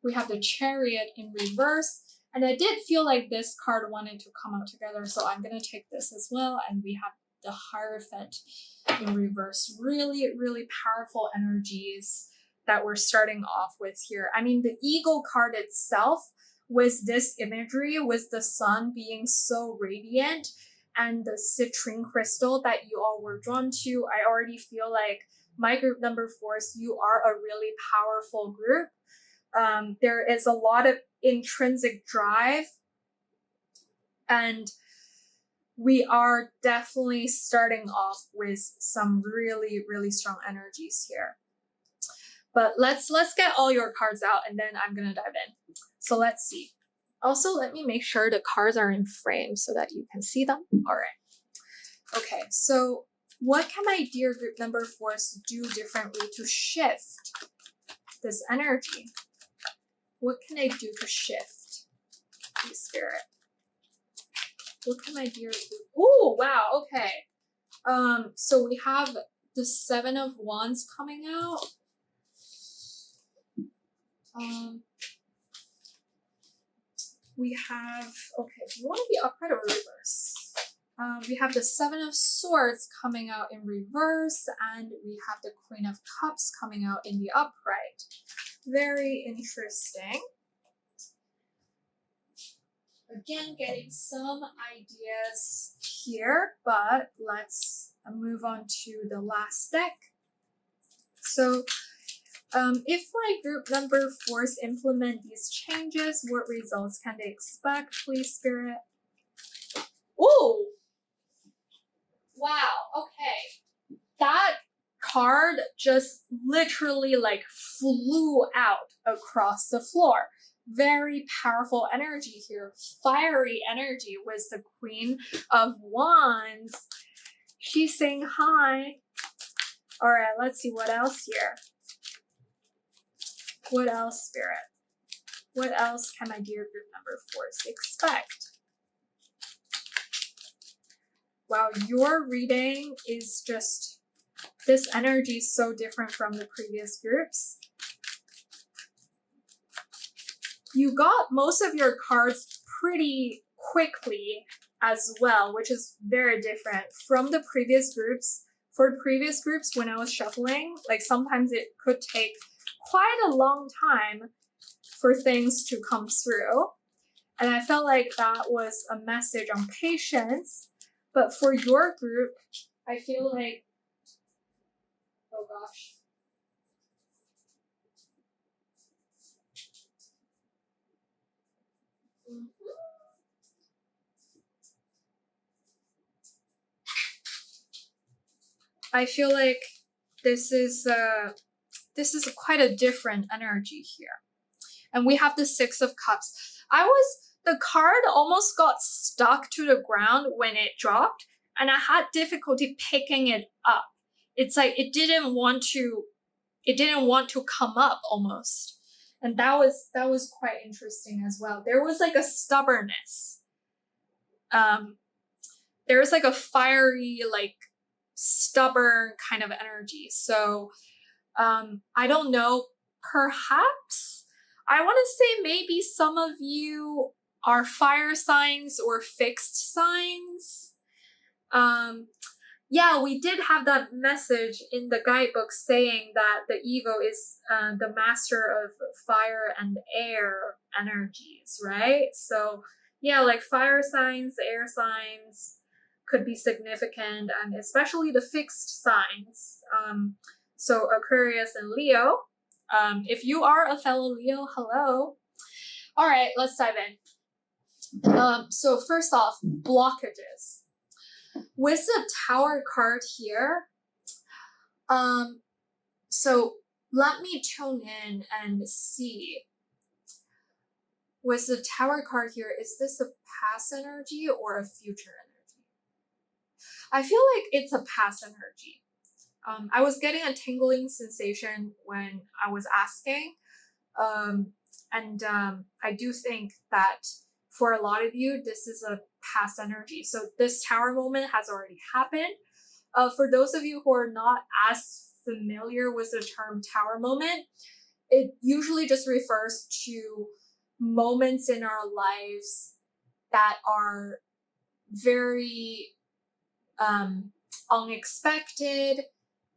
We have the Chariot in reverse, and I did feel like this card wanted to come out together, so I'm going to take this as well. And we have the Hierophant in reverse. Really, really powerful energies that we're starting off with here. I mean, the Eagle card itself, with this imagery, with the sun being so radiant and the citrine crystal that you all were drawn to, I already feel like my group number 4s, you are a really powerful group. There is a lot of intrinsic drive, and we are definitely starting off with some really, really strong energies here. But let's get all your cards out, and then I'm gonna dive in. So let's see. Also, let me make sure the cards are in frame so that you can see them. All right. Okay, so what can my dear group number 4s do differently to shift this energy? What can I do to shift, please, Spirit? What can my dear group? Oh, wow, okay. So we have the 7 of Wands coming out. We have, okay, do you want to be upright or reverse? We have the 7 of Swords coming out in reverse, and we have the Queen of Cups coming out in the upright. Very interesting. Again, getting some ideas here, but let's move on to the last deck. So, if my group number 4s implement these changes, what results can they expect, please, Spirit? Oh! Wow, okay. That card just literally like flew out across the floor. Very powerful energy here. Fiery energy with the Queen of Wands. She's saying hi. All right, let's see what else here. What else, Spirit? What else can my dear group number 4s expect? Wow, your reading is just, this energy is so different from the previous groups. You got most of your cards pretty quickly as well, which is very different from the previous groups. For the previous groups, when I was shuffling, like sometimes it could take quite a long time for things to come through. And I felt like that was a message on patience. But for your group, I feel like, oh gosh. I feel like this is quite a different energy here. And we have the Six of Cups. The card almost got stuck to the ground when it dropped, and I had difficulty picking it up. It's like it didn't want to come up almost. And that was quite interesting as well. There was like a stubbornness. There was like a fiery, like stubborn kind of energy. So I don't know, perhaps I want to say maybe some of you are fire signs or fixed signs. Yeah, we did have that message in the guidebook saying that the ego is the master of fire and air energies, right? So yeah, like fire signs, air signs could be significant, and especially the fixed signs. So Aquarius and Leo. If you are a fellow Leo, hello. All right, let's dive in. So first off, blockages. With the Tower card here, so let me tune in and see. With the Tower card here, is this a past energy or a future energy? I feel like it's a past energy. I was getting a tingling sensation when I was asking. I do think that for a lot of you, this is a past energy. So this Tower moment has already happened. For those of you who are not as familiar with the term Tower moment, it usually just refers to moments in our lives that are very unexpected,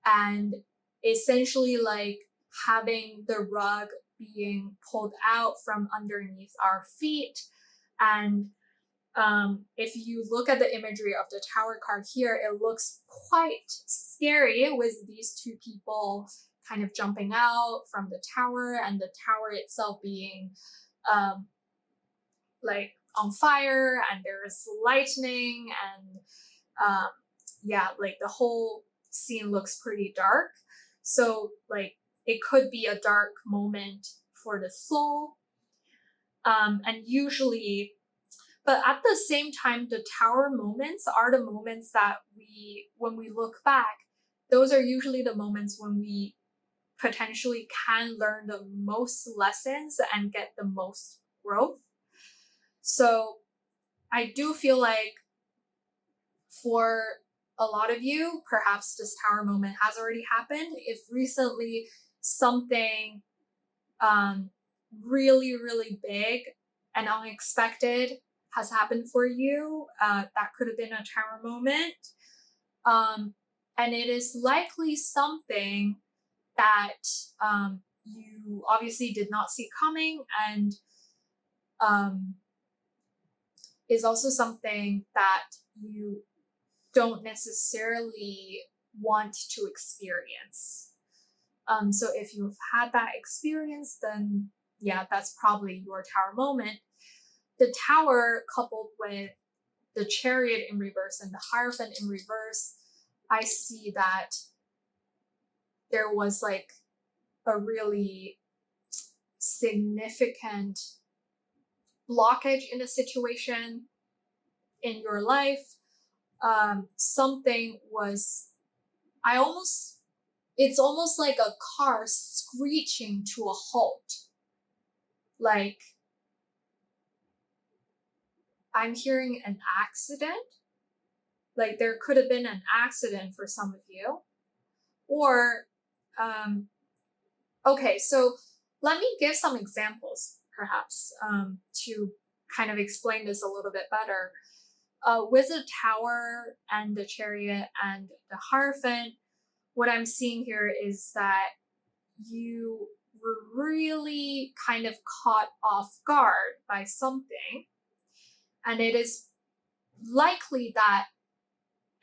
and essentially like having the rug being pulled out from underneath our feet. And if you look at the imagery of the Tower card here, it looks quite scary with these two people kind of jumping out from the tower, and the tower itself being like on fire, and there's lightning, and yeah, like the whole scene looks pretty dark. So like it could be a dark moment for the soul. And usually, but at the same time, the Tower moments are the moments that when we look back, those are usually the moments when we potentially can learn the most lessons and get the most growth. So I do feel like for a lot of you, perhaps this Tower moment has already happened. If recently something really, really big and unexpected has happened for you, that could have been a Tower moment. And it is likely something that you obviously did not see coming, and is also something that you don't necessarily want to experience. So if you've had that experience, then yeah, that's probably your Tower moment. The Tower coupled with the Chariot in reverse and the Hierophant in reverse, I see that there was like a really significant blockage in a situation in your life. Something was, it's almost like a car screeching to a halt. Like, I'm hearing an accident. Like there could have been an accident for some of you. Or, okay, so let me give some examples perhaps to kind of explain this a little bit better. With the Tower and the Chariot and the Hierophant, what I'm seeing here is that you were really kind of caught off guard by something. And it is likely that,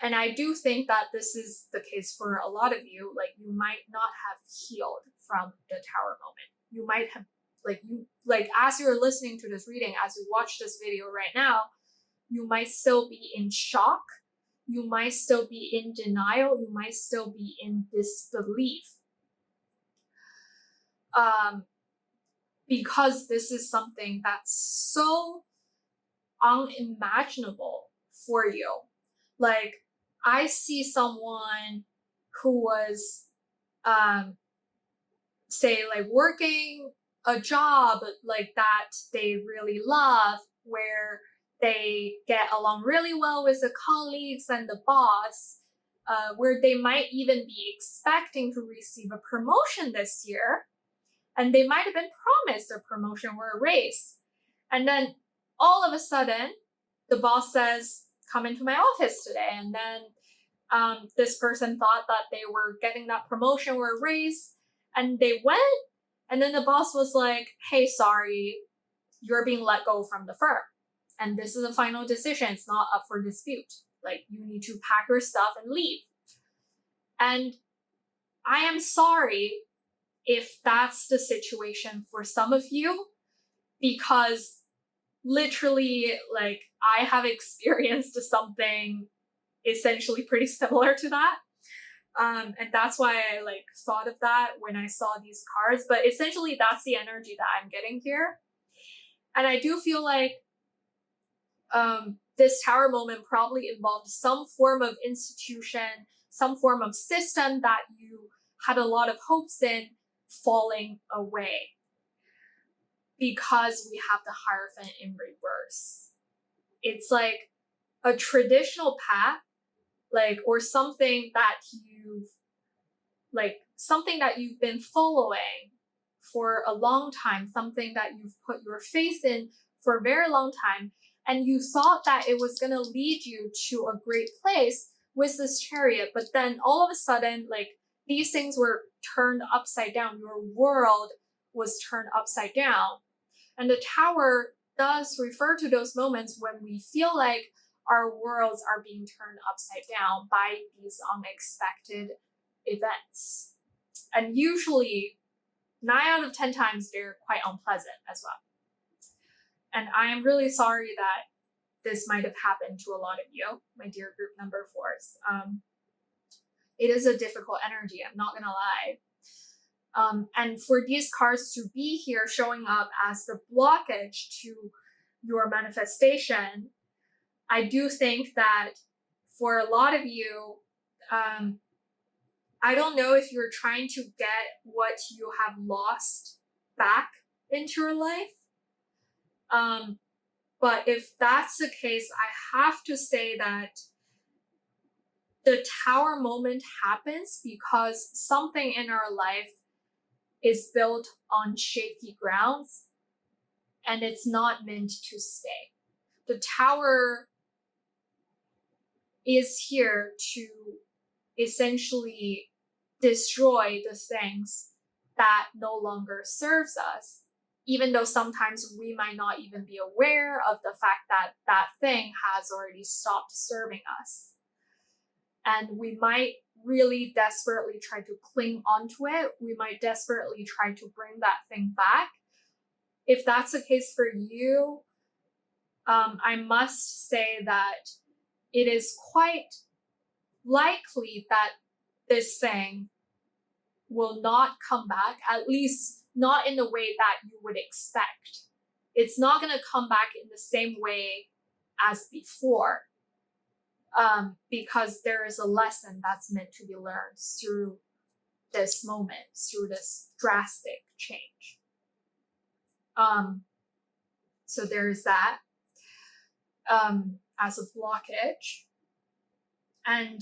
and I do think that this is the case for a lot of you, like you might not have healed from the Tower moment. You might have, as you're listening to this reading, as you watch this video right now, you might still be in shock you might still be in denial, you might still be in disbelief. Because this is something that's so unimaginable for you. Like, I see someone who was, say, like working a job like that they really love, where they get along really well with the colleagues and the boss, where they might even be expecting to receive a promotion this year, and they might have been promised a promotion or a raise. And then all of a sudden, the boss says, come into my office today. And then this person thought that they were getting that promotion or a raise, and they went. And then the boss was like, hey, sorry, you're being let go from the firm. And this is a final decision. It's not up for dispute. Like, you need to pack your stuff and leave. And I am sorry if that's the situation for some of you, because literally, like, I have experienced something essentially pretty similar to that. And that's why I like thought of that when I saw these cards. But essentially, that's the energy that I'm getting here. And I do feel like this tower moment probably involved some form of institution, some form of system that you had a lot of hopes in falling away, because we have the Hierophant in reverse. It's like a traditional path, like, or something that you've been following for a long time, something that you've put your faith in for a very long time, and you thought that it was going to lead you to a great place with this Chariot, but then all of a sudden, like, these things were turned upside down. Your world was turned upside down. And the Tower does refer to those moments when we feel like our worlds are being turned upside down by these unexpected events. And usually, 9 out of 10 times, they're quite unpleasant as well. And I am really sorry that this might have happened to a lot of you, my dear group number 4s. It is a difficult energy, I'm not gonna lie. And for these cards to be here showing up as the blockage to your manifestation, I do think that for a lot of you, I don't know if you're trying to get what you have lost back into your life. But if that's the case, I have to say that the Tower moment happens because something in our life is built on shaky grounds, and it's not meant to stay. The Tower is here to essentially destroy the things that no longer serves us, even though sometimes we might not even be aware of the fact that that thing has already stopped serving us. And we might really desperately try to cling onto it. We might desperately try to bring that thing back. If that's the case for you, I must say that it is quite likely that this thing will not come back, at least not in the way that you would expect. It's not going to come back in the same way as before, because there is a lesson that's meant to be learned through this moment, through this drastic change. So there is that as a blockage. And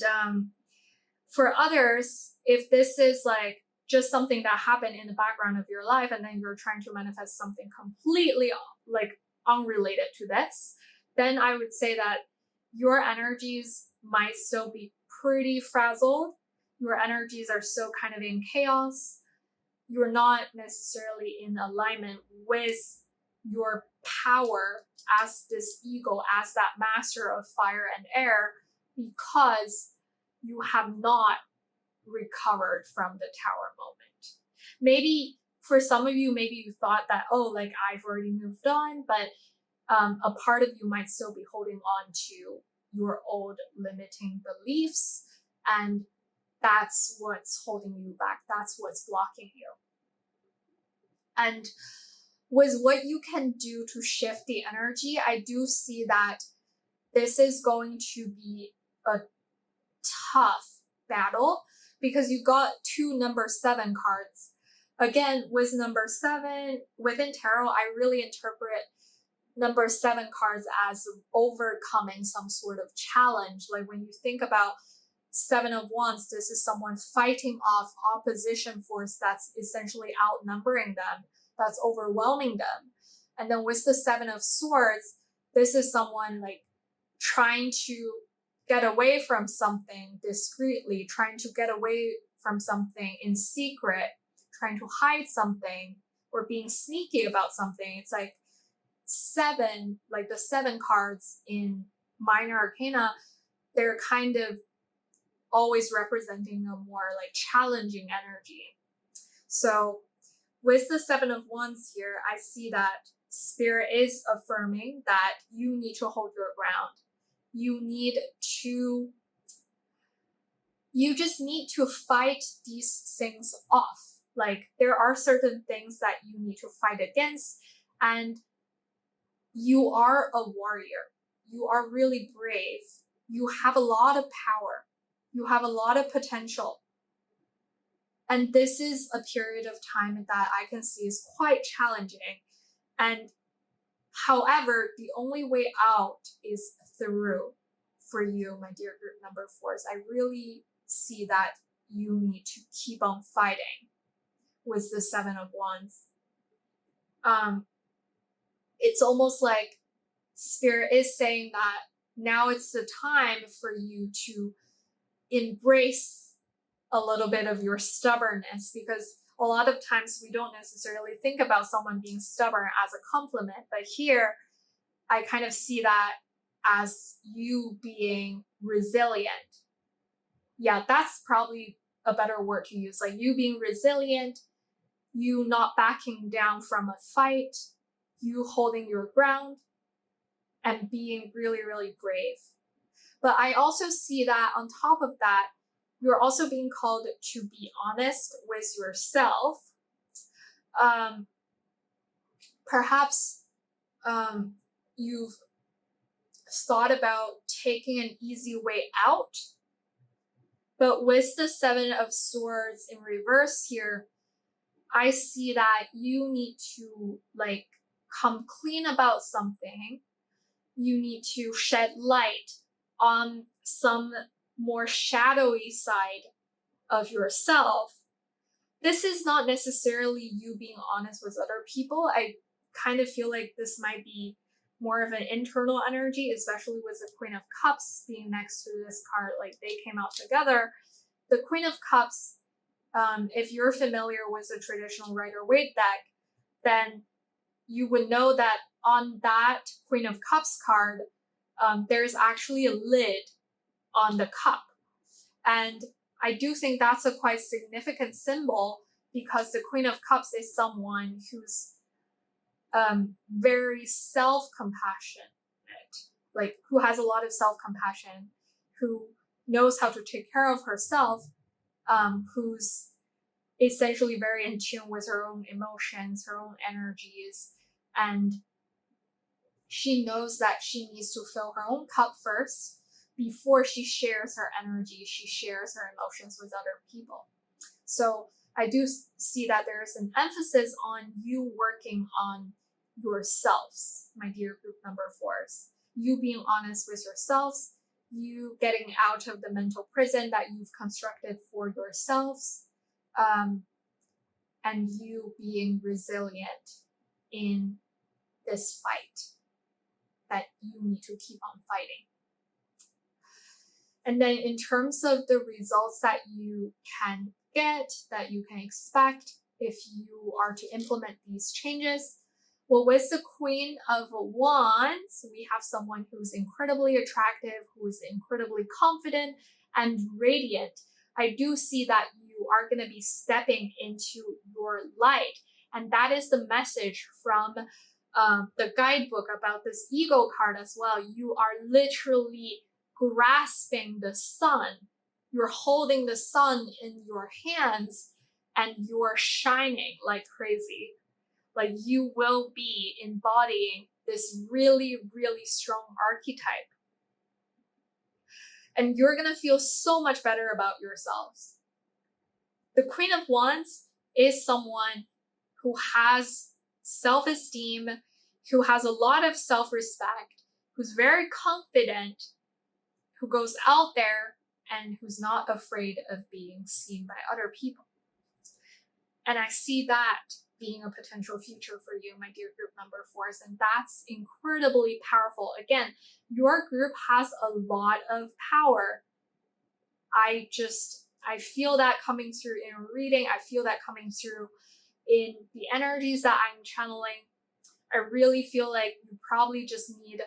for others, if this is like just something that happened in the background of your life, and then you're trying to manifest something completely like unrelated to this, then I would say that your energies might still be pretty frazzled. Your energies are still kind of in chaos. You're not necessarily in alignment with your power as this ego, as that master of fire and air, because you have not recovered from the Tower moment. Maybe for some of you, maybe you thought that, oh, like I've already moved on, but a part of you might still be holding on to your old limiting beliefs, and that's what's holding you back. That's what's blocking you. And with what you can do to shift the energy, I do see that this is going to be a tough battle because you got 2 number 7 cards. Again, with number 7, within tarot, I really interpret number 7 cards as overcoming some sort of challenge. Like when you think about 7 of Wands, this is someone fighting off opposition force that's essentially outnumbering them, that's overwhelming them. And then with the 7 of Swords, this is someone like trying to get away from something discreetly, trying to get away from something in secret, trying to hide something or being sneaky about something. It's like 7, like the 7 cards in minor arcana, they're kind of always representing a more like challenging energy. So with the 7 of Wands here, I see that Spirit is affirming that you need to hold your ground. You just need to fight these things off. Like there are certain things that you need to fight against, and you are a warrior. You are really brave. You have a lot of power. You have a lot of potential. And this is a period of time that I can see is quite challenging. And however, the only way out is through for you, my dear group number 4s. I really see that you need to keep on fighting with the 7 of Wands. It's almost like Spirit is saying that now it's the time for you to embrace a little bit of your stubbornness, because a lot of times we don't necessarily think about someone being stubborn as a compliment, but here I kind of see that as you being resilient. Yeah, that's probably a better word to use, like you being resilient, you not backing down from a fight, you holding your ground and being really, really brave. But I also see that on top of that, you're also being called to be honest with yourself. Perhaps you've thought about taking an easy way out, but with the 7 of Swords in reverse here, I see that you need to like come clean about something. You need to shed light on some more shadowy side of yourself. This is not necessarily you being honest with other people. I kind of feel like this might be more of an internal energy, especially with the Queen of Cups being next to this card, like they came out together. The Queen of Cups, if you're familiar with the traditional Rider-Waite deck, then you would know that on that Queen of Cups card, there's actually a lid on the cup. And I do think that's a quite significant symbol, because the Queen of Cups is someone who's very self-compassionate, like who has a lot of self-compassion, who knows how to take care of herself, who's essentially very in tune with her own emotions, her own energies, and she knows that she needs to fill her own cup first before she shares her energy, she shares her emotions with other people. So I do see that there's an emphasis on you working on yourselves, my dear group number 4s. You being honest with yourselves, you getting out of the mental prison that you've constructed for yourselves, and you being resilient in this fight that you need to keep on fighting. And then in terms of the results that you can get, that you can expect if you are to implement these changes, well, with the Queen of Wands, we have someone who's incredibly attractive, who is incredibly confident and radiant. I do see that you are going to be stepping into your light. And that is the message from the guidebook about this ego card as well. You are literally grasping the sun. You're holding the sun in your hands and you're shining like crazy. Like you will be embodying this really, really strong archetype. And you're going to feel so much better about yourselves. The Queen of Wands is someone who has self-esteem, who has a lot of self-respect, who's very confident, who goes out there and who's not afraid of being seen by other people. And I see that being a potential future for you, my dear group number 4s, and that's incredibly powerful. Again, your group has a lot of power. I feel that coming through in reading. I feel that coming through in the energies that I'm channeling. I really feel like you probably just need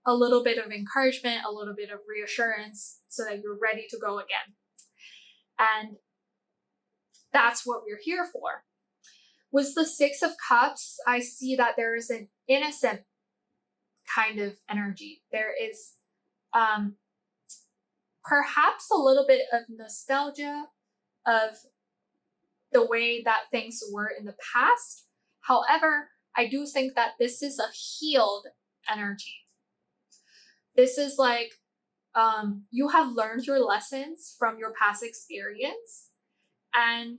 a little bit of encouragement, a little bit of reassurance so that you're ready to go again. And that's what we're here for. With the Six of Cups, I see that there is an innocent kind of energy. There is perhaps a little bit of nostalgia of the way that things were in the past. However, I do think that this is a healed energy. This is like you have learned your lessons from your past experience, and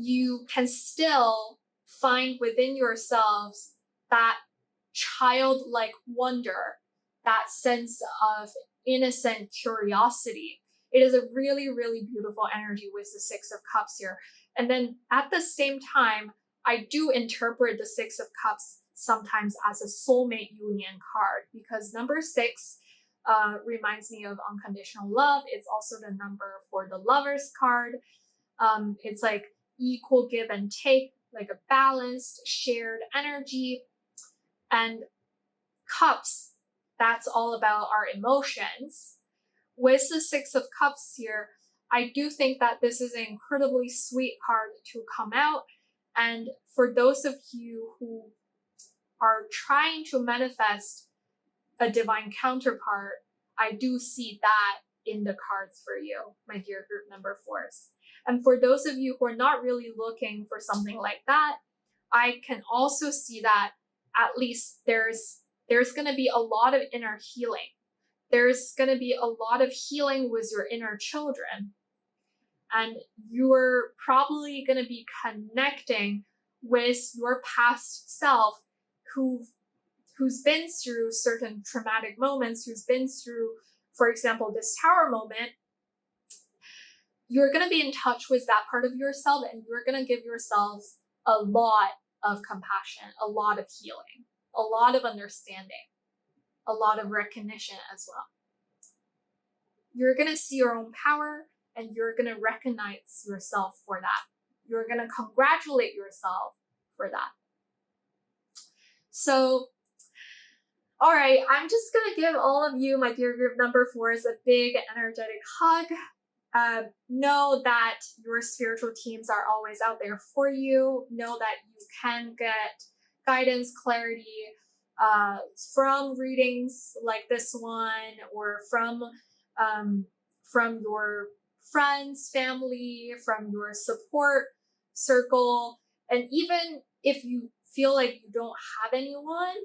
you can still find within yourselves that childlike wonder, that sense of innocent curiosity. It is a really, really beautiful energy with the Six of Cups here. And then at the same time, I do interpret the Six of Cups sometimes as a soulmate union card, because number 6 reminds me of unconditional love. It's also the number for the Lovers card. It's like equal give and take, like a balanced, shared energy. And cups, that's all about our emotions. With the Six of Cups here, I do think that this is an incredibly sweet card to come out. And for those of you who are trying to manifest a divine counterpart, I do see that in the cards for you, my dear group number 4s. And for those of you who are not really looking for something like that, I can also see that at least there's going to be a lot of inner healing. There's going to be a lot of healing with your inner children. And you're probably going to be connecting with your past self who's been through certain traumatic moments, who's been through, for example, this tower moment. You're going to be in touch with that part of yourself, and you're going to give yourselves a lot of compassion, a lot of healing, a lot of understanding, a lot of recognition as well. You're going to see your own power, and you're going to recognize yourself for that. You're going to congratulate yourself for that. So, all right, I'm just going to give all of you, my dear group number 4s, a big energetic hug. Know that your spiritual teams are always out there for you. Know that you can get guidance, clarity from readings like this one, or from your friends, family, from your support circle. And even if you feel like you don't have anyone,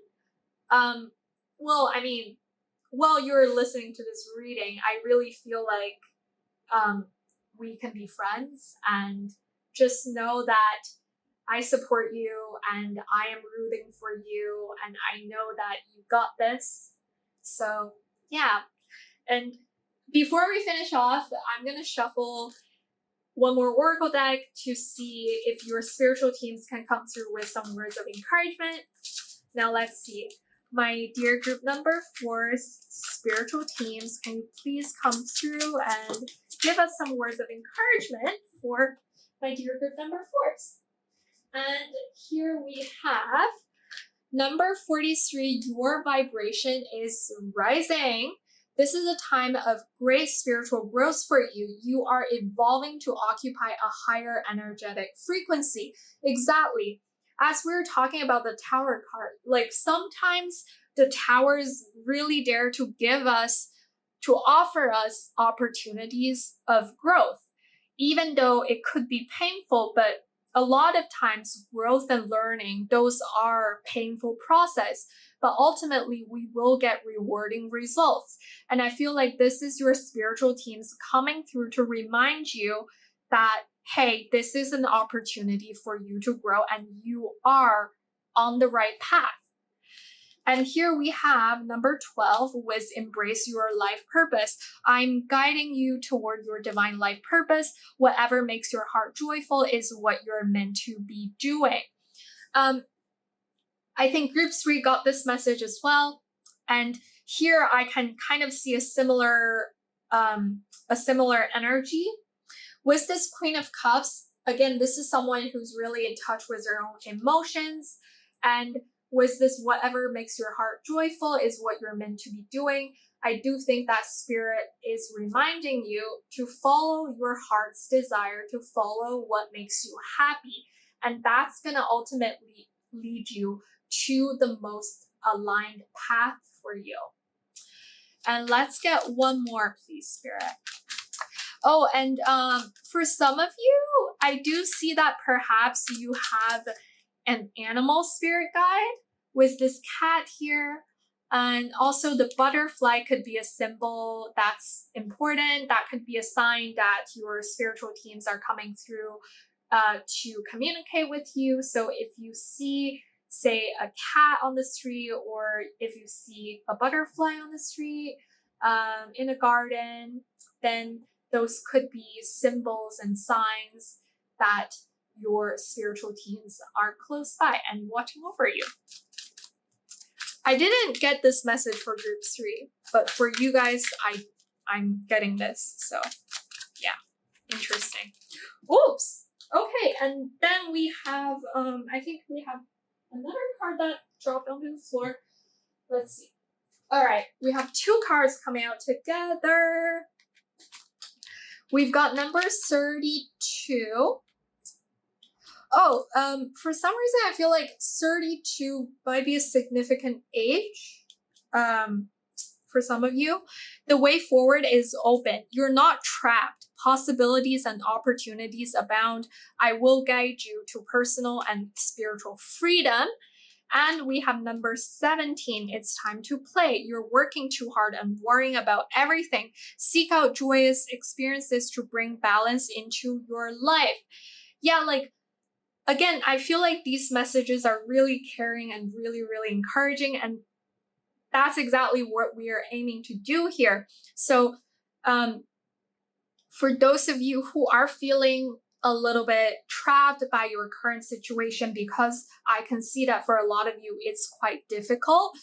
while you're listening to this reading, I really feel like we can be friends, and just know that I support you and I am rooting for you, and I know that you got this. So yeah. And before we finish off, I'm going to shuffle one more oracle deck to see if your spiritual teams can come through with some words of encouragement. Now let's see. My dear group number 4's spiritual teams, can you please come through and give us some words of encouragement for my dear group number 4's? And here we have number 43, your vibration is rising. This is a time of great spiritual growth for you. You are evolving to occupy a higher energetic frequency. Exactly. As we were talking about the tower card, like sometimes the towers really dare to give us to offer us opportunities of growth, even though it could be painful. But a lot of times growth and learning, those are painful process, but ultimately we will get rewarding results. And I feel like this is your spiritual teams coming through to remind you that, hey, this is an opportunity for you to grow and you are on the right path. And here we have number 12 was embrace your life purpose. I'm guiding you toward your divine life purpose. Whatever makes your heart joyful is what you're meant to be doing. I think group 3 got this message as well. And here I can kind of see a similar energy. With this Queen of Cups, again, this is someone who's really in touch with their own emotions, and was this whatever makes your heart joyful is what you're meant to be doing. I do think that spirit is reminding you to follow your heart's desire, to follow what makes you happy. And that's going to ultimately lead you to the most aligned path for you. And let's get one more, please, spirit. Oh, and for some of you, I do see that perhaps you have an animal spirit guide with this cat here. And also the butterfly could be a symbol that's important. That could be a sign that your spiritual teams are coming through to communicate with you. So if you see, say, a cat on the street, or if you see a butterfly on the street, in a garden, then those could be symbols and signs that your spiritual teams are close by and watching over you. I didn't get this message for group 3, but for you guys, I'm getting this. So yeah, interesting. Oops. Okay, and then we have, I think we have another card that dropped onto the floor. Let's see. All right, we have 2 cards coming out together. We've got number 32. Oh, for some reason, I feel like 32 might be a significant age. For some of you, the way forward is open. You're not trapped. Possibilities and opportunities abound. I will guide you to personal and spiritual freedom. And we have number 17. It's time to play. You're working too hard and worrying about everything. Seek out joyous experiences to bring balance into your life. Yeah, like, again, I feel like these messages are really caring and really, really encouraging. And that's exactly what we are aiming to do here. So for those of you who are feeling a little bit trapped by your current situation, because I can see that for a lot of you, it's quite difficult.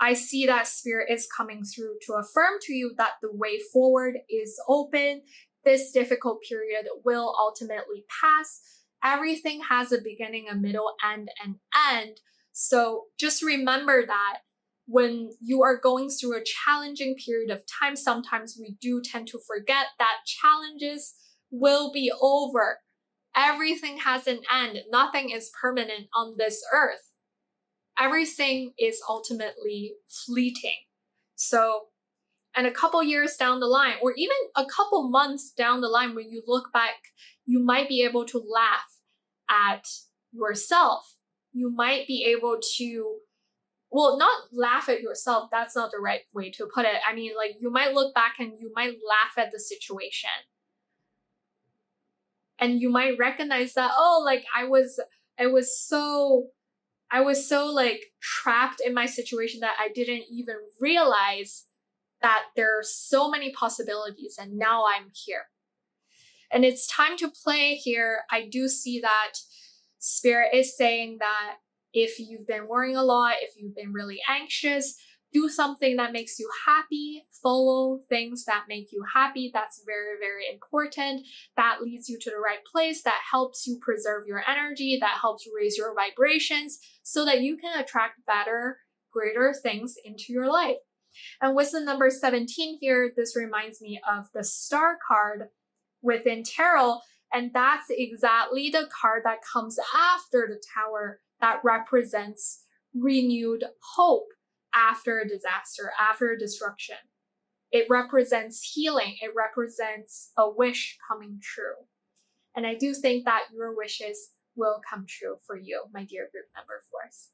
I see that spirit is coming through to affirm to you that the way forward is open. This difficult period will ultimately pass. Everything has a beginning, a middle, and an end. So just remember that when you are going through a challenging period of time, sometimes we do tend to forget that challenges will be over. Everything has an end. Nothing is permanent on this earth. Everything is ultimately fleeting. So, and a couple years down the line, or even a couple months down the line, when you look back, you might be able to laugh at yourself. You might be able to, well, not laugh at yourself. That's not the right way to put it. I mean, like, you might look back and you might laugh at the situation. And you might recognize that, oh, like I was so like trapped in my situation that I didn't even realize that there are so many possibilities, and now I'm here. And it's time to play here. I do see that spirit is saying that if you've been worrying a lot, if you've been really anxious, do something that makes you happy. Follow things that make you happy. That's very, very important. That leads you to the right place. That helps you preserve your energy. That helps raise your vibrations so that you can attract better, greater things into your life. And with the number 17 here, this reminds me of the Star card within tarot. And that's exactly the card that comes after the Tower, that represents renewed hope after a disaster, after destruction. It represents healing. It represents a wish coming true. And I do think that your wishes will come true for you, my dear group number 4s.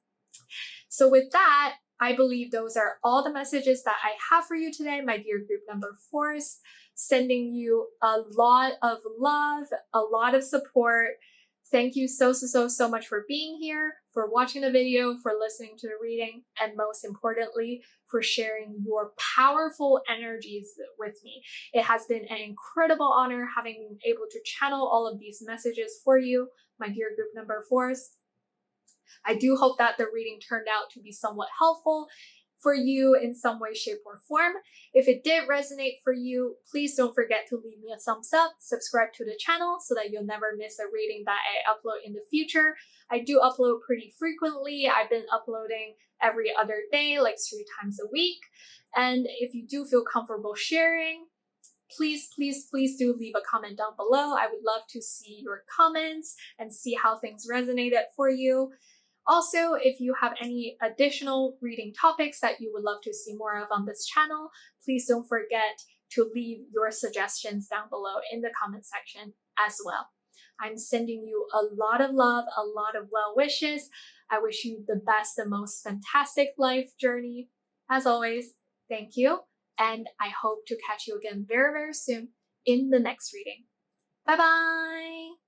So with that, I believe those are all the messages that I have for you today, my dear group number 4s. Sending you a lot of love, a lot of support. Thank you so much for being here, for watching the video, for listening to the reading, and most importantly, for sharing your powerful energies with me. It has been an incredible honor having been able to channel all of these messages for you, my dear group number 4s. I do hope that the reading turned out to be somewhat helpful for you in some way, shape, or form. If it did resonate for you, please don't forget to leave me a thumbs up, subscribe to the channel so that you'll never miss a reading that I upload in the future. I do upload pretty frequently. I've been uploading every other day, like 3 times a week. And if you do feel comfortable sharing, please do leave a comment down below. I would love to see your comments and see how things resonated for you. Also, if you have any additional reading topics that you would love to see more of on this channel, please don't forget to leave your suggestions down below in the comment section as well. I'm sending you a lot of love, a lot of well wishes. I wish you the best and most fantastic life journey. As always, thank you, and I hope to catch you again very soon in the next reading. Bye bye!